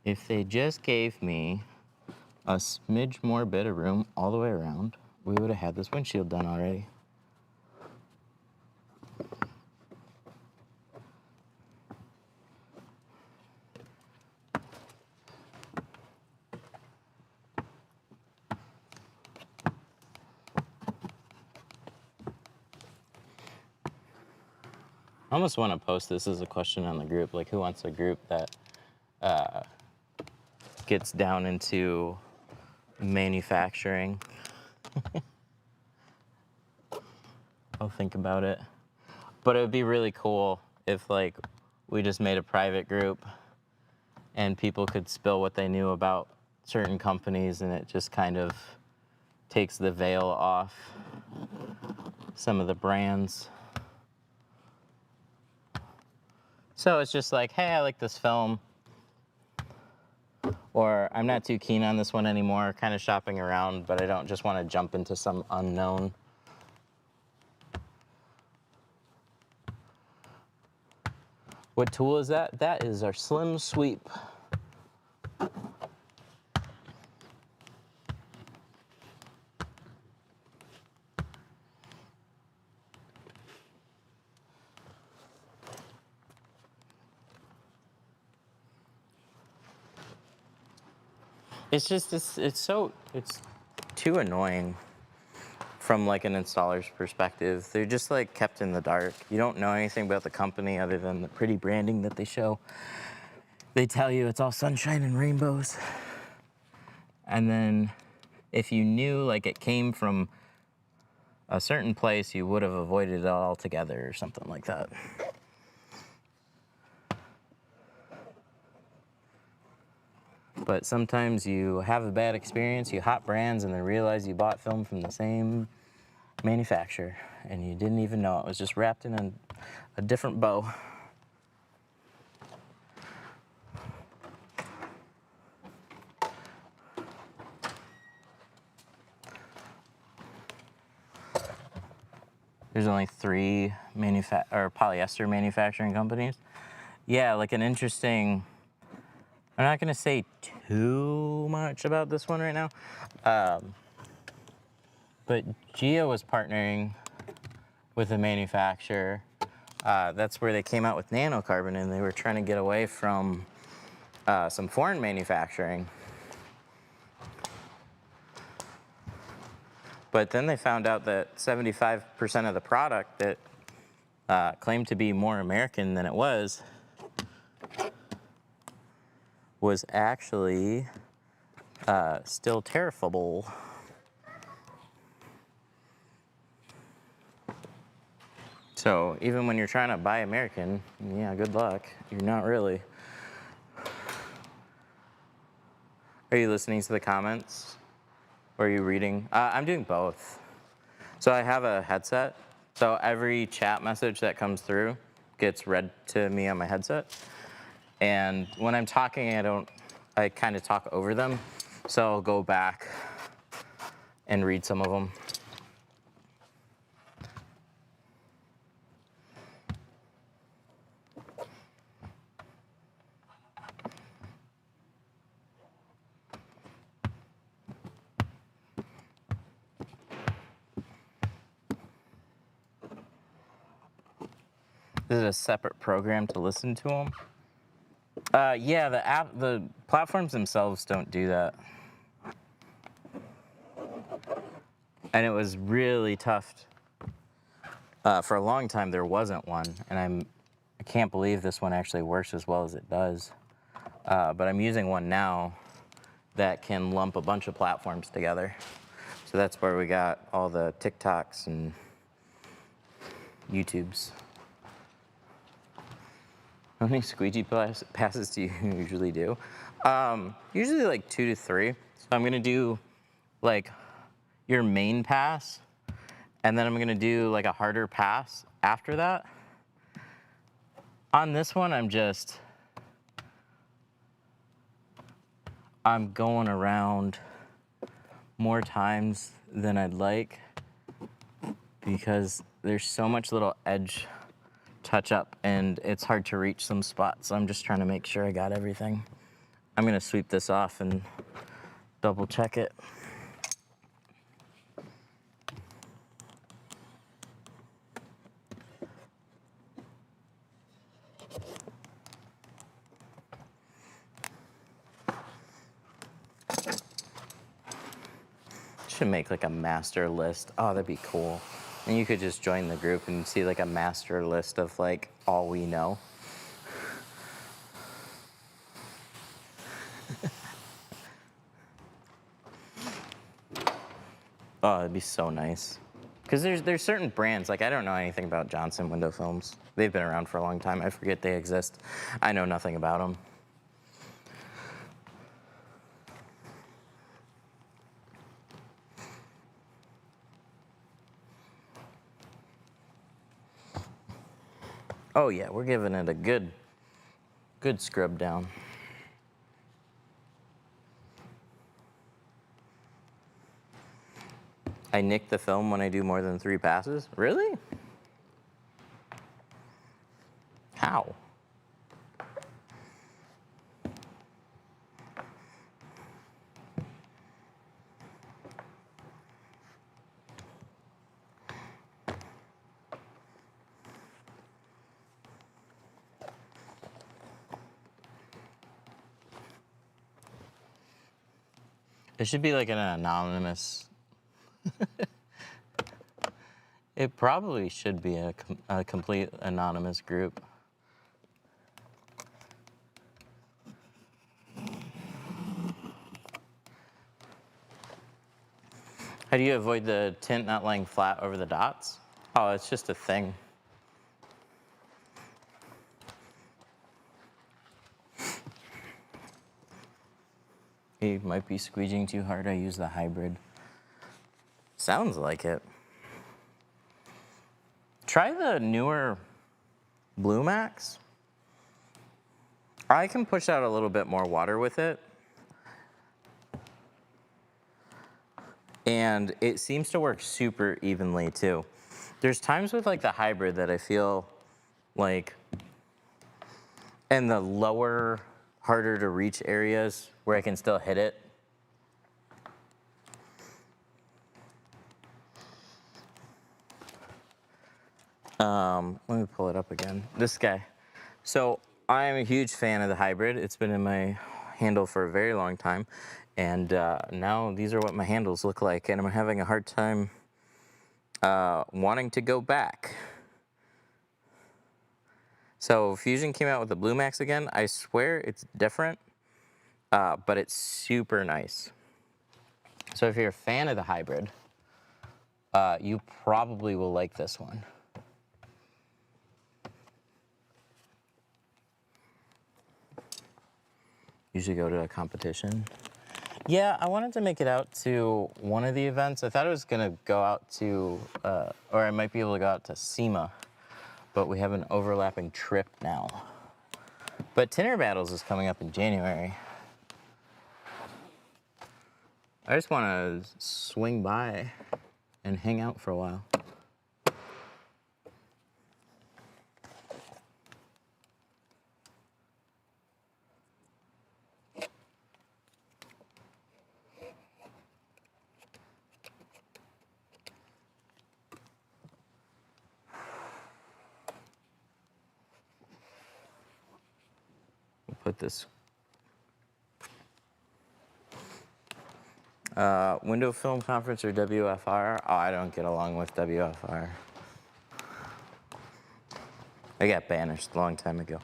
If they just gave me a smidge more bit of room all the way around, we would have had this windshield done already. I almost want to post this as a question on the group, like who wants a group that gets down into manufacturing. I'll think about it. But it would be really cool if like we just made a private group and people could spill what they knew about certain companies, and it just kind of takes the veil off some of the brands. So it's just like, hey, I like this film. Or I'm not too keen on this one anymore, kind of shopping around, but I don't just want to jump into some unknown. What tool is that? That is our Slim Sweep. It's just, it's too annoying from like an installer's perspective. They're just like kept in the dark. You don't know anything about the company other than the pretty branding that they show. They tell you it's all sunshine and rainbows. And then if you knew like it came from a certain place, you would have avoided it altogether or something like that. But sometimes you have a bad experience, you hop brands, and then realize you bought film from the same manufacturer, and you didn't even know it was just wrapped in a different bow. There's only 3 polyester manufacturing companies. Yeah, like an interesting. I'm not gonna say too much about this one right now, but Geo was partnering with a manufacturer. That's where they came out with nanocarbon, and they were trying to get away from some foreign manufacturing. But then they found out that 75% of the product that claimed to be more American than it was actually still tariffable. So even when you're trying to buy American, yeah, good luck. You're not really. Are you listening to the comments? Or are you reading? I'm doing both. So I have a headset. So every chat message that comes through gets read to me on my headset. And when I'm talking, I kind of talk over them. So I'll go back and read some of them. This is a separate program to listen to them. Yeah, the platforms themselves don't do that. And it was really tough. For a long time, there wasn't one, and I can't believe this one actually works as well as it does. But I'm using one now that can lump a bunch of platforms together. So that's where we got all the TikToks and YouTubes. How many squeegee passes do you usually do? Usually like 2 to 3. So I'm gonna do like your main pass, And then I'm gonna do like a harder pass after that. On this one, I'm going around more times than I'd like because there's so much little edge touch up and it's hard to reach some spots. So I'm just trying to make sure I got everything. I'm gonna sweep this off and double check it. Should make like a master list. Oh, that'd be cool. And you could just join the group and see like a master list of like all we know. Oh, it'd be so nice. Because there's certain brands, like I don't know anything about Johnson window films. They've been around for a long time. I forget they exist. I know nothing about them. Oh yeah, we're giving it a good scrub down. I nick the film when I do more than 3 passes? Really? How? It should be like an anonymous. It probably should be a complete anonymous group. How do you avoid the tint not laying flat over the dots? Oh, it's just a thing. You might be squeegeeing too hard. I use the hybrid. Sounds like it. Try the newer Blue Max. I can push out a little bit more water with it. And it seems to work super evenly too. There's times with like the hybrid that I feel like in the lower, harder to reach areas where I can still hit it. Let me pull it up again. This guy. So I'm a huge fan of the hybrid. It's been in my handle for a very long time. And now these are what my handles look like. And I'm having a hard time wanting to go back. So Fusion came out with the Blue Max again. I swear it's different, but it's super nice. So if you're a fan of the hybrid, you probably will like this one. Usually go to a competition. Yeah, I wanted to make it out to one of the events. I thought it was gonna go out to, or I might be able to go out to SEMA, but we have an overlapping trip now. But Tinner Battles is coming up in January. I just wanna swing by and hang out for a while. Put this window film conference or WFR. Oh, I don't get along with WFR. I got banished a long time ago.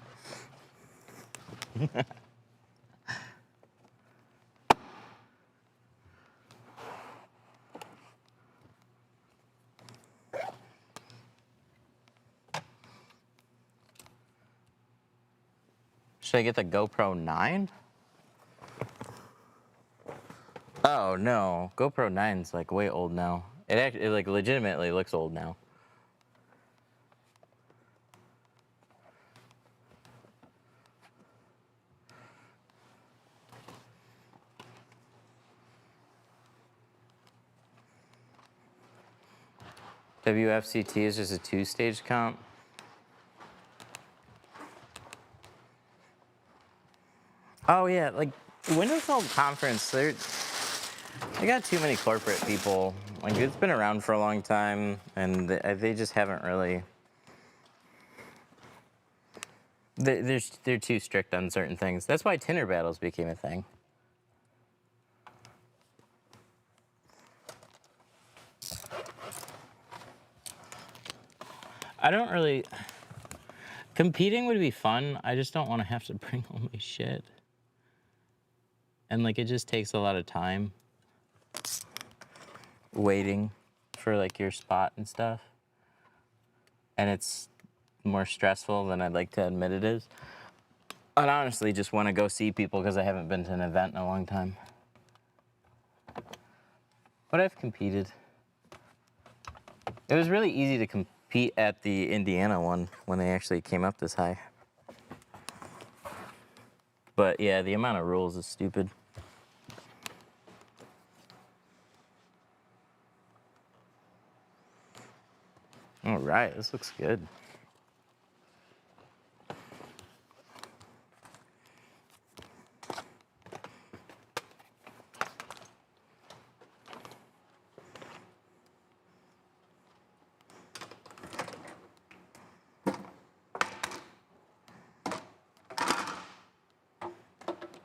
Should I get the GoPro 9? Oh no, GoPro 9's like way old now. It like legitimately looks old now. WFCT is just a 2-stage comp. Oh yeah, like Windows Home Conference, they got too many corporate people. Like it's been around for a long time, and they just haven't really. They're too strict on certain things. That's why Tinder battles became a thing. I don't really. Competing would be fun. I just don't want to have to bring all my shit. And like it just takes a lot of time waiting for like your spot and stuff. And it's more stressful than I'd like to admit it is. I honestly just want to go see people because I haven't been to an event in a long time. But I've competed. It was really easy to compete at the Indiana one when they actually came up this high. But yeah, the amount of rules is stupid. All right, this looks good.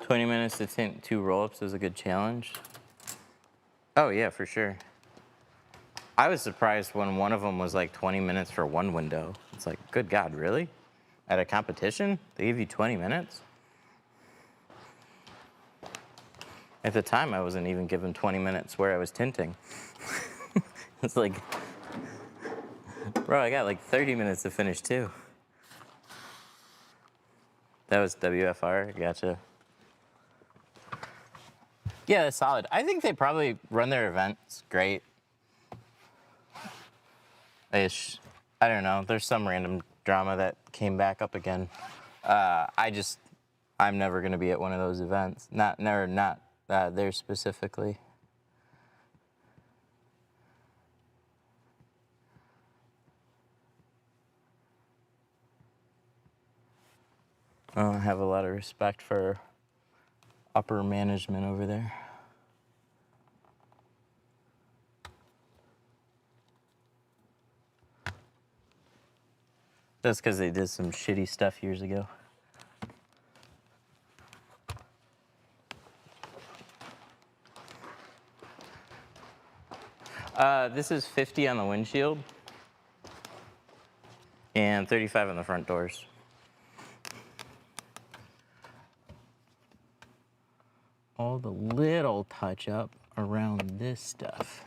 "20 minutes to tint 2 roll-ups is a good challenge." Oh yeah, for sure. I was surprised when one of them was like 20 minutes for one window. It's like, good God, really? At a competition, they give you 20 minutes? At the time, I wasn't even given 20 minutes where I was tinting. It's like, bro, I got like 30 minutes to finish too. That was WFR, gotcha. Yeah, that's solid. I think they probably run their events great. Ish. I don't know. There's some random drama that came back up again. I'm never gonna be at one of those events. Not there specifically. I don't have a lot of respect for upper management over there. That's because they did some shitty stuff years ago. This is 50 on the windshield and 35 on the front doors. All the little touch up around this stuff.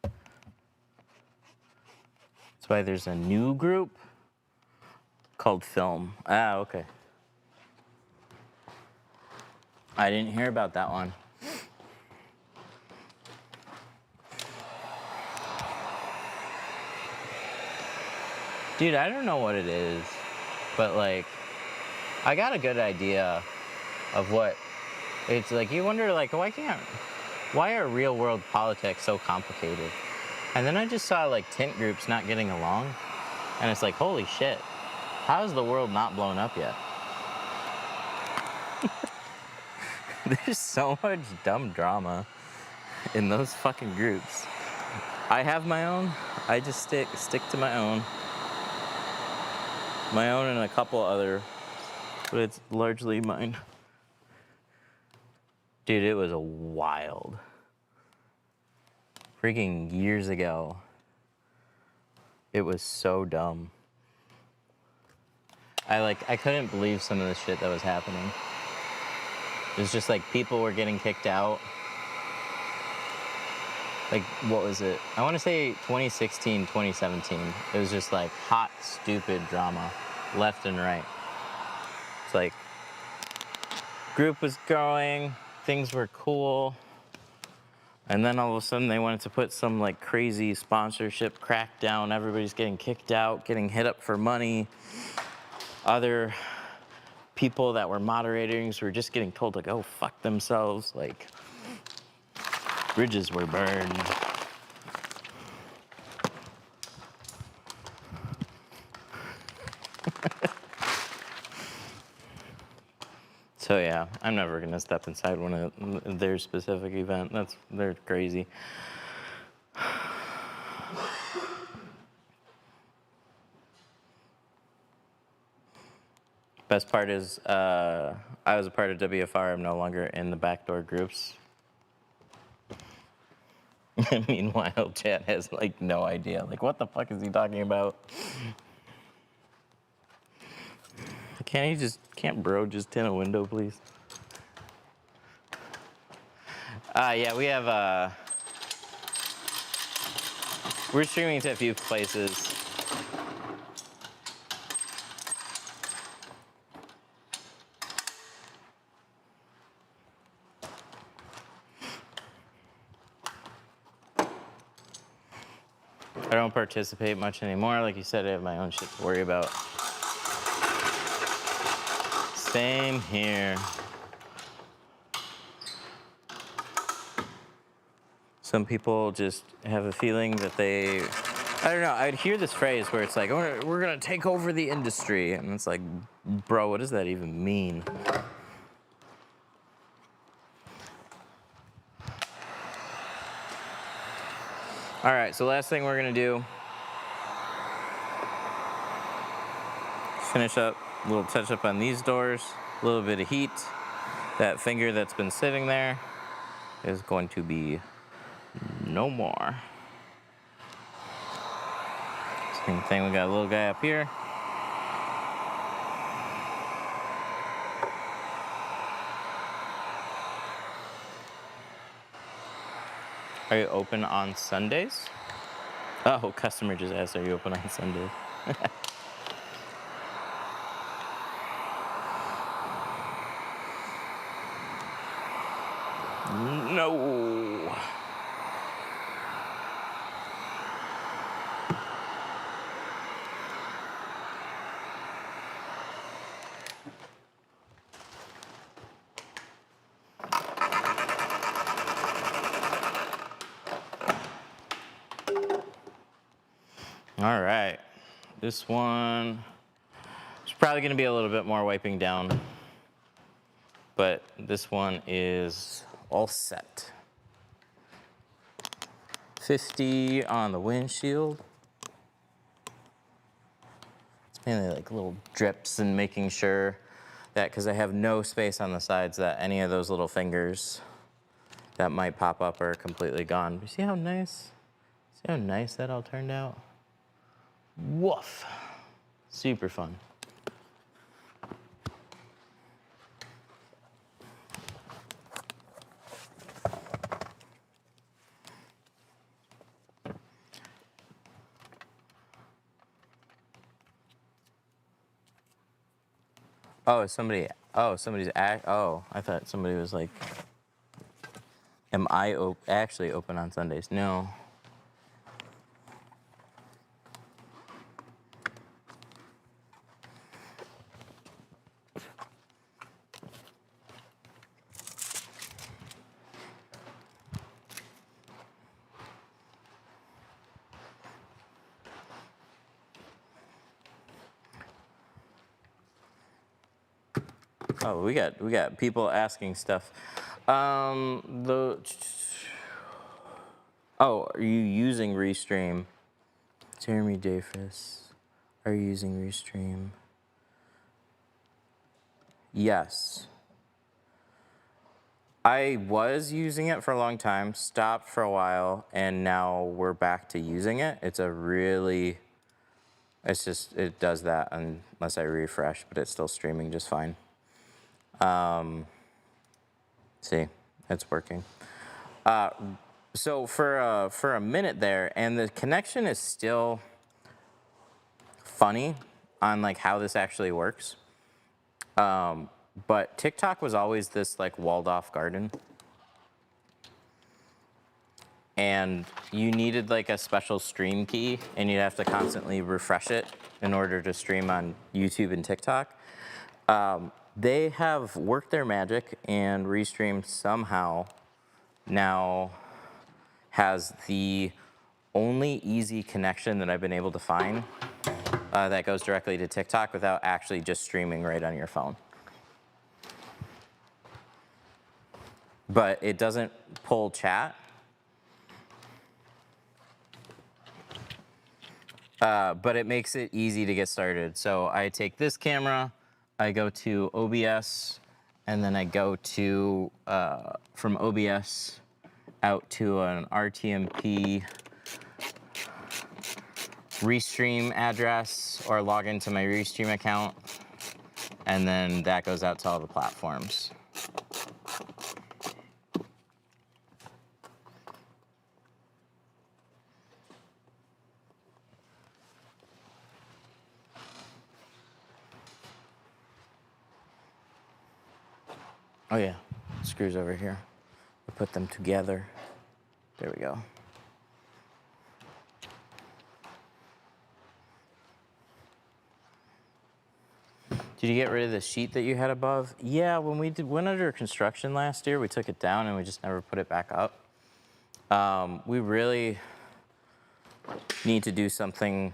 That's why there's a new group called Film. Ah, okay. I didn't hear about that one. Dude, I don't know what it is, but like, I got a good idea of what it's like. You wonder like, why are real world politics so complicated? And then I just saw like tint groups not getting along, and it's like, holy shit, how is the world not blown up yet? There's so much dumb drama in those fucking groups. I have my own. I just stick to my own. My own and a couple other, but it's largely mine. Dude, it was wild. Freaking years ago. It was so dumb. I couldn't believe some of the shit that was happening. It was just like people were getting kicked out. Like, what was it? I want to say 2016, 2017. It was just like hot, stupid drama, left and right. It's like, group was growing, things were cool. And then all of a sudden they wanted to put some like crazy sponsorship crackdown. Everybody's getting kicked out, getting hit up for money. Other people that were moderators were just getting told to go fuck themselves. Like, bridges were burned. So yeah, I'm never gonna step inside one of their specific event. They're crazy. Best part is I was a part of WFR. I'm no longer in the backdoor groups. Meanwhile, Chad has like no idea. Like, what the fuck is he talking about? Can't bro just tint a window, please? Yeah, we have, we're streaming to a few places. I don't participate much anymore. Like you said, I have my own shit to worry about. Same here. Some people just have a feeling that they, I don't know, I'd hear this phrase where it's like, oh, we're gonna take over the industry. And it's like, bro, what does that even mean? All right, so last thing we're gonna do, finish up, a little touch up on these doors, a little bit of heat. That finger that's been sitting there is going to be no more. Same thing, we got a little guy up here. Are you open on Sundays? Oh, customer just asked, are you open on Sundays? No. All right, this one is probably gonna be a little bit more wiping down, but this one is all set. 50 on the windshield. It's mainly like little drips and making sure that, because I have no space on the sides, that any of those little fingers that might pop up are completely gone. You see how nice that all turned out? Woof. Super fun. Oh, somebody's oh, I thought somebody was like, am I actually open on Sundays? No. Oh, we got people asking stuff. Oh, are you using Restream? Jeremy Dafus, are you using Restream? Yes. I was using it for a long time, stopped for a while, and now we're back to using it. It's just, it does that unless I refresh, but it's still streaming just fine. See, it's working. So for a minute there, and the connection is still funny on like how this actually works. But TikTok was always this like walled off garden. And you needed like a special stream key, and you'd have to constantly refresh it in order to stream on YouTube and TikTok. They have worked their magic, and Restream somehow now has the only easy connection that I've been able to find that goes directly to TikTok without actually just streaming right on your phone. But it doesn't pull chat. But it makes it easy to get started. So I take this camera, I go to OBS, and then I go to, from OBS out to an RTMP Restream address, or log into my Restream account, and then that goes out to all the platforms. Oh yeah, screws over here. I put them together. There we go. Did you get rid of the sheet that you had above? Yeah, when we went under construction last year, we took it down and we just never put it back up. We really need to do something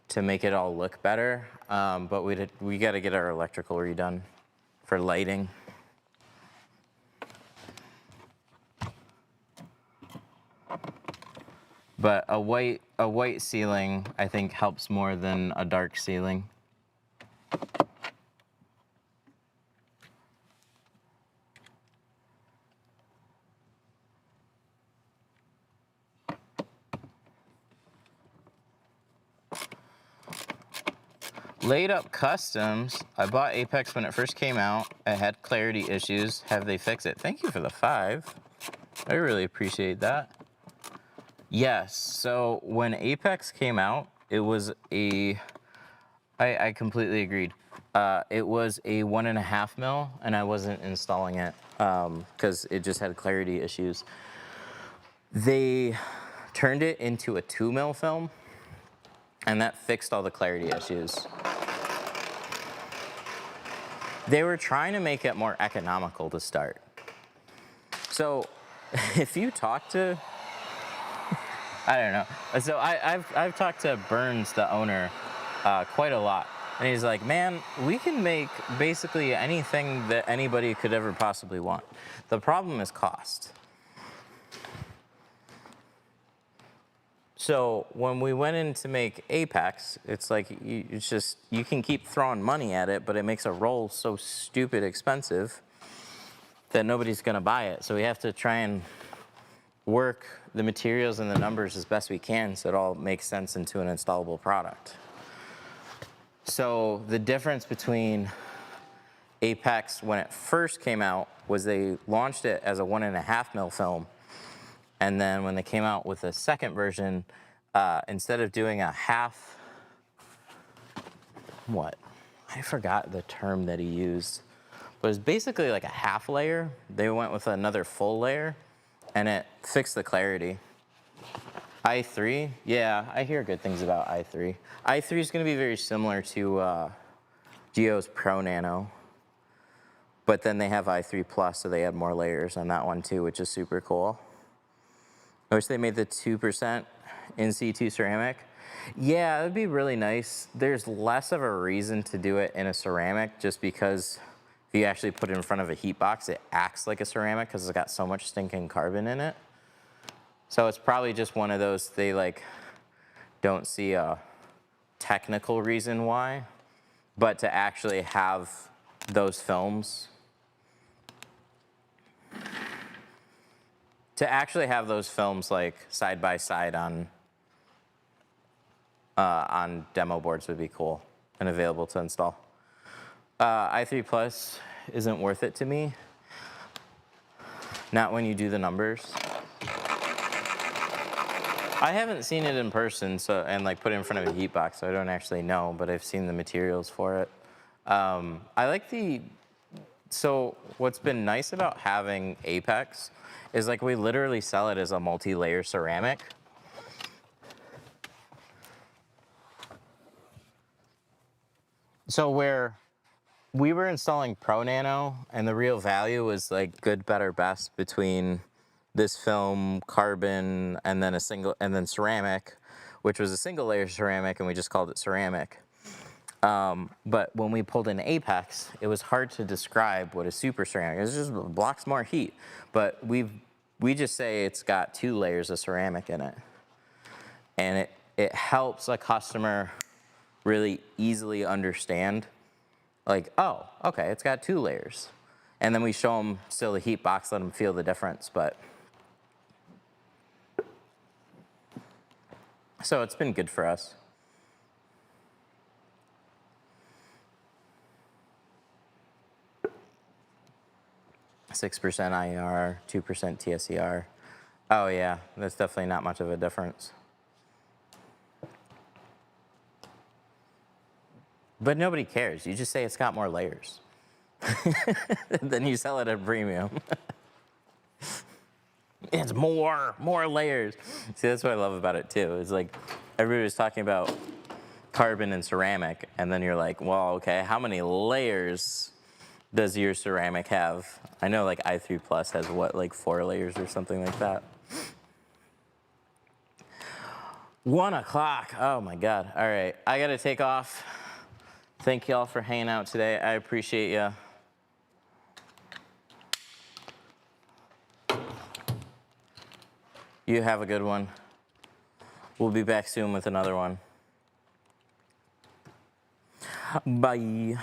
to make it all look better, but we got to get our electrical redone for lighting. But a white ceiling, I think, helps more than a dark ceiling. Laid Up Customs. I bought Apex when it first came out. I had clarity issues. Have they fixed it? Thank you for the 5. I really appreciate that. Yes, so when Apex came out, it was I completely agreed. It was a 1.5 mil, and I wasn't installing it because it just had clarity issues. They turned it into a 2 mil film, and that fixed all the clarity issues. They were trying to make it more economical to start. So if you talk to, I don't know. So I've talked to Burns, the owner, quite a lot. And he's like, man, we can make basically anything that anybody could ever possibly want. The problem is cost. So when we went in to make Apex, it's like, it's just, you can keep throwing money at it, but it makes a roll so stupid expensive that nobody's gonna buy it. So we have to try and work the materials and the numbers as best we can so it all makes sense into an installable product. So the difference between Apex when it first came out was they launched it as a 1.5 mil film. And then when they came out with the second version, instead of doing a half, I forgot the term that he used, but it was basically like a half layer. They went with another full layer, and it fixed the clarity. i3, yeah, I hear good things about i3. i3 is going to be very similar to Geo's Pro Nano, but then they have i3 Plus, so they add more layers on that one too, which is super cool. I wish they made the 2% in C2 ceramic. Yeah, it would be really nice. There's less of a reason to do it in a ceramic just because if you actually put it in front of a heat box, it acts like a ceramic because it's got so much stinking carbon in it. So it's probably just one of those, they like don't see a technical reason why, but to actually have those films, like side by side on demo boards would be cool and available to install. i3 Plus isn't worth it to me. Not when you do the numbers. I haven't seen it in person, so and like put it in front of a heat box, so I don't actually know, but I've seen the materials for it. I like so what's been nice about having Apex is like we literally sell it as a multi-layer ceramic. So where we were installing Pro Nano and the real value was like good, better, best between this film, carbon, and then ceramic, which was a single layer ceramic, and we just called it ceramic. But when we pulled in Apex, it was hard to describe what a super ceramic is. It just blocks more heat. But we just say it's got 2 layers of ceramic in it. And it helps a customer really easily understand, like, oh, okay, it's got 2 layers. And then we show them still the heat box, let them feel the difference. But so it's been good for us. 6% IER, 2% TSER. Oh yeah, that's definitely not much of a difference. But nobody cares. You just say it's got more layers. Then you sell it at a premium. It's more layers. See, that's what I love about it too. It's like everybody was talking about carbon and ceramic, and then you're like, well, okay, how many layers does your ceramic have? I know like i3 Plus has what, like 4 layers or something like that. 1 o'clock, oh my God. All right, I gotta take off. Thank y'all for hanging out today. I appreciate you. You have a good one. We'll be back soon with another one. Bye.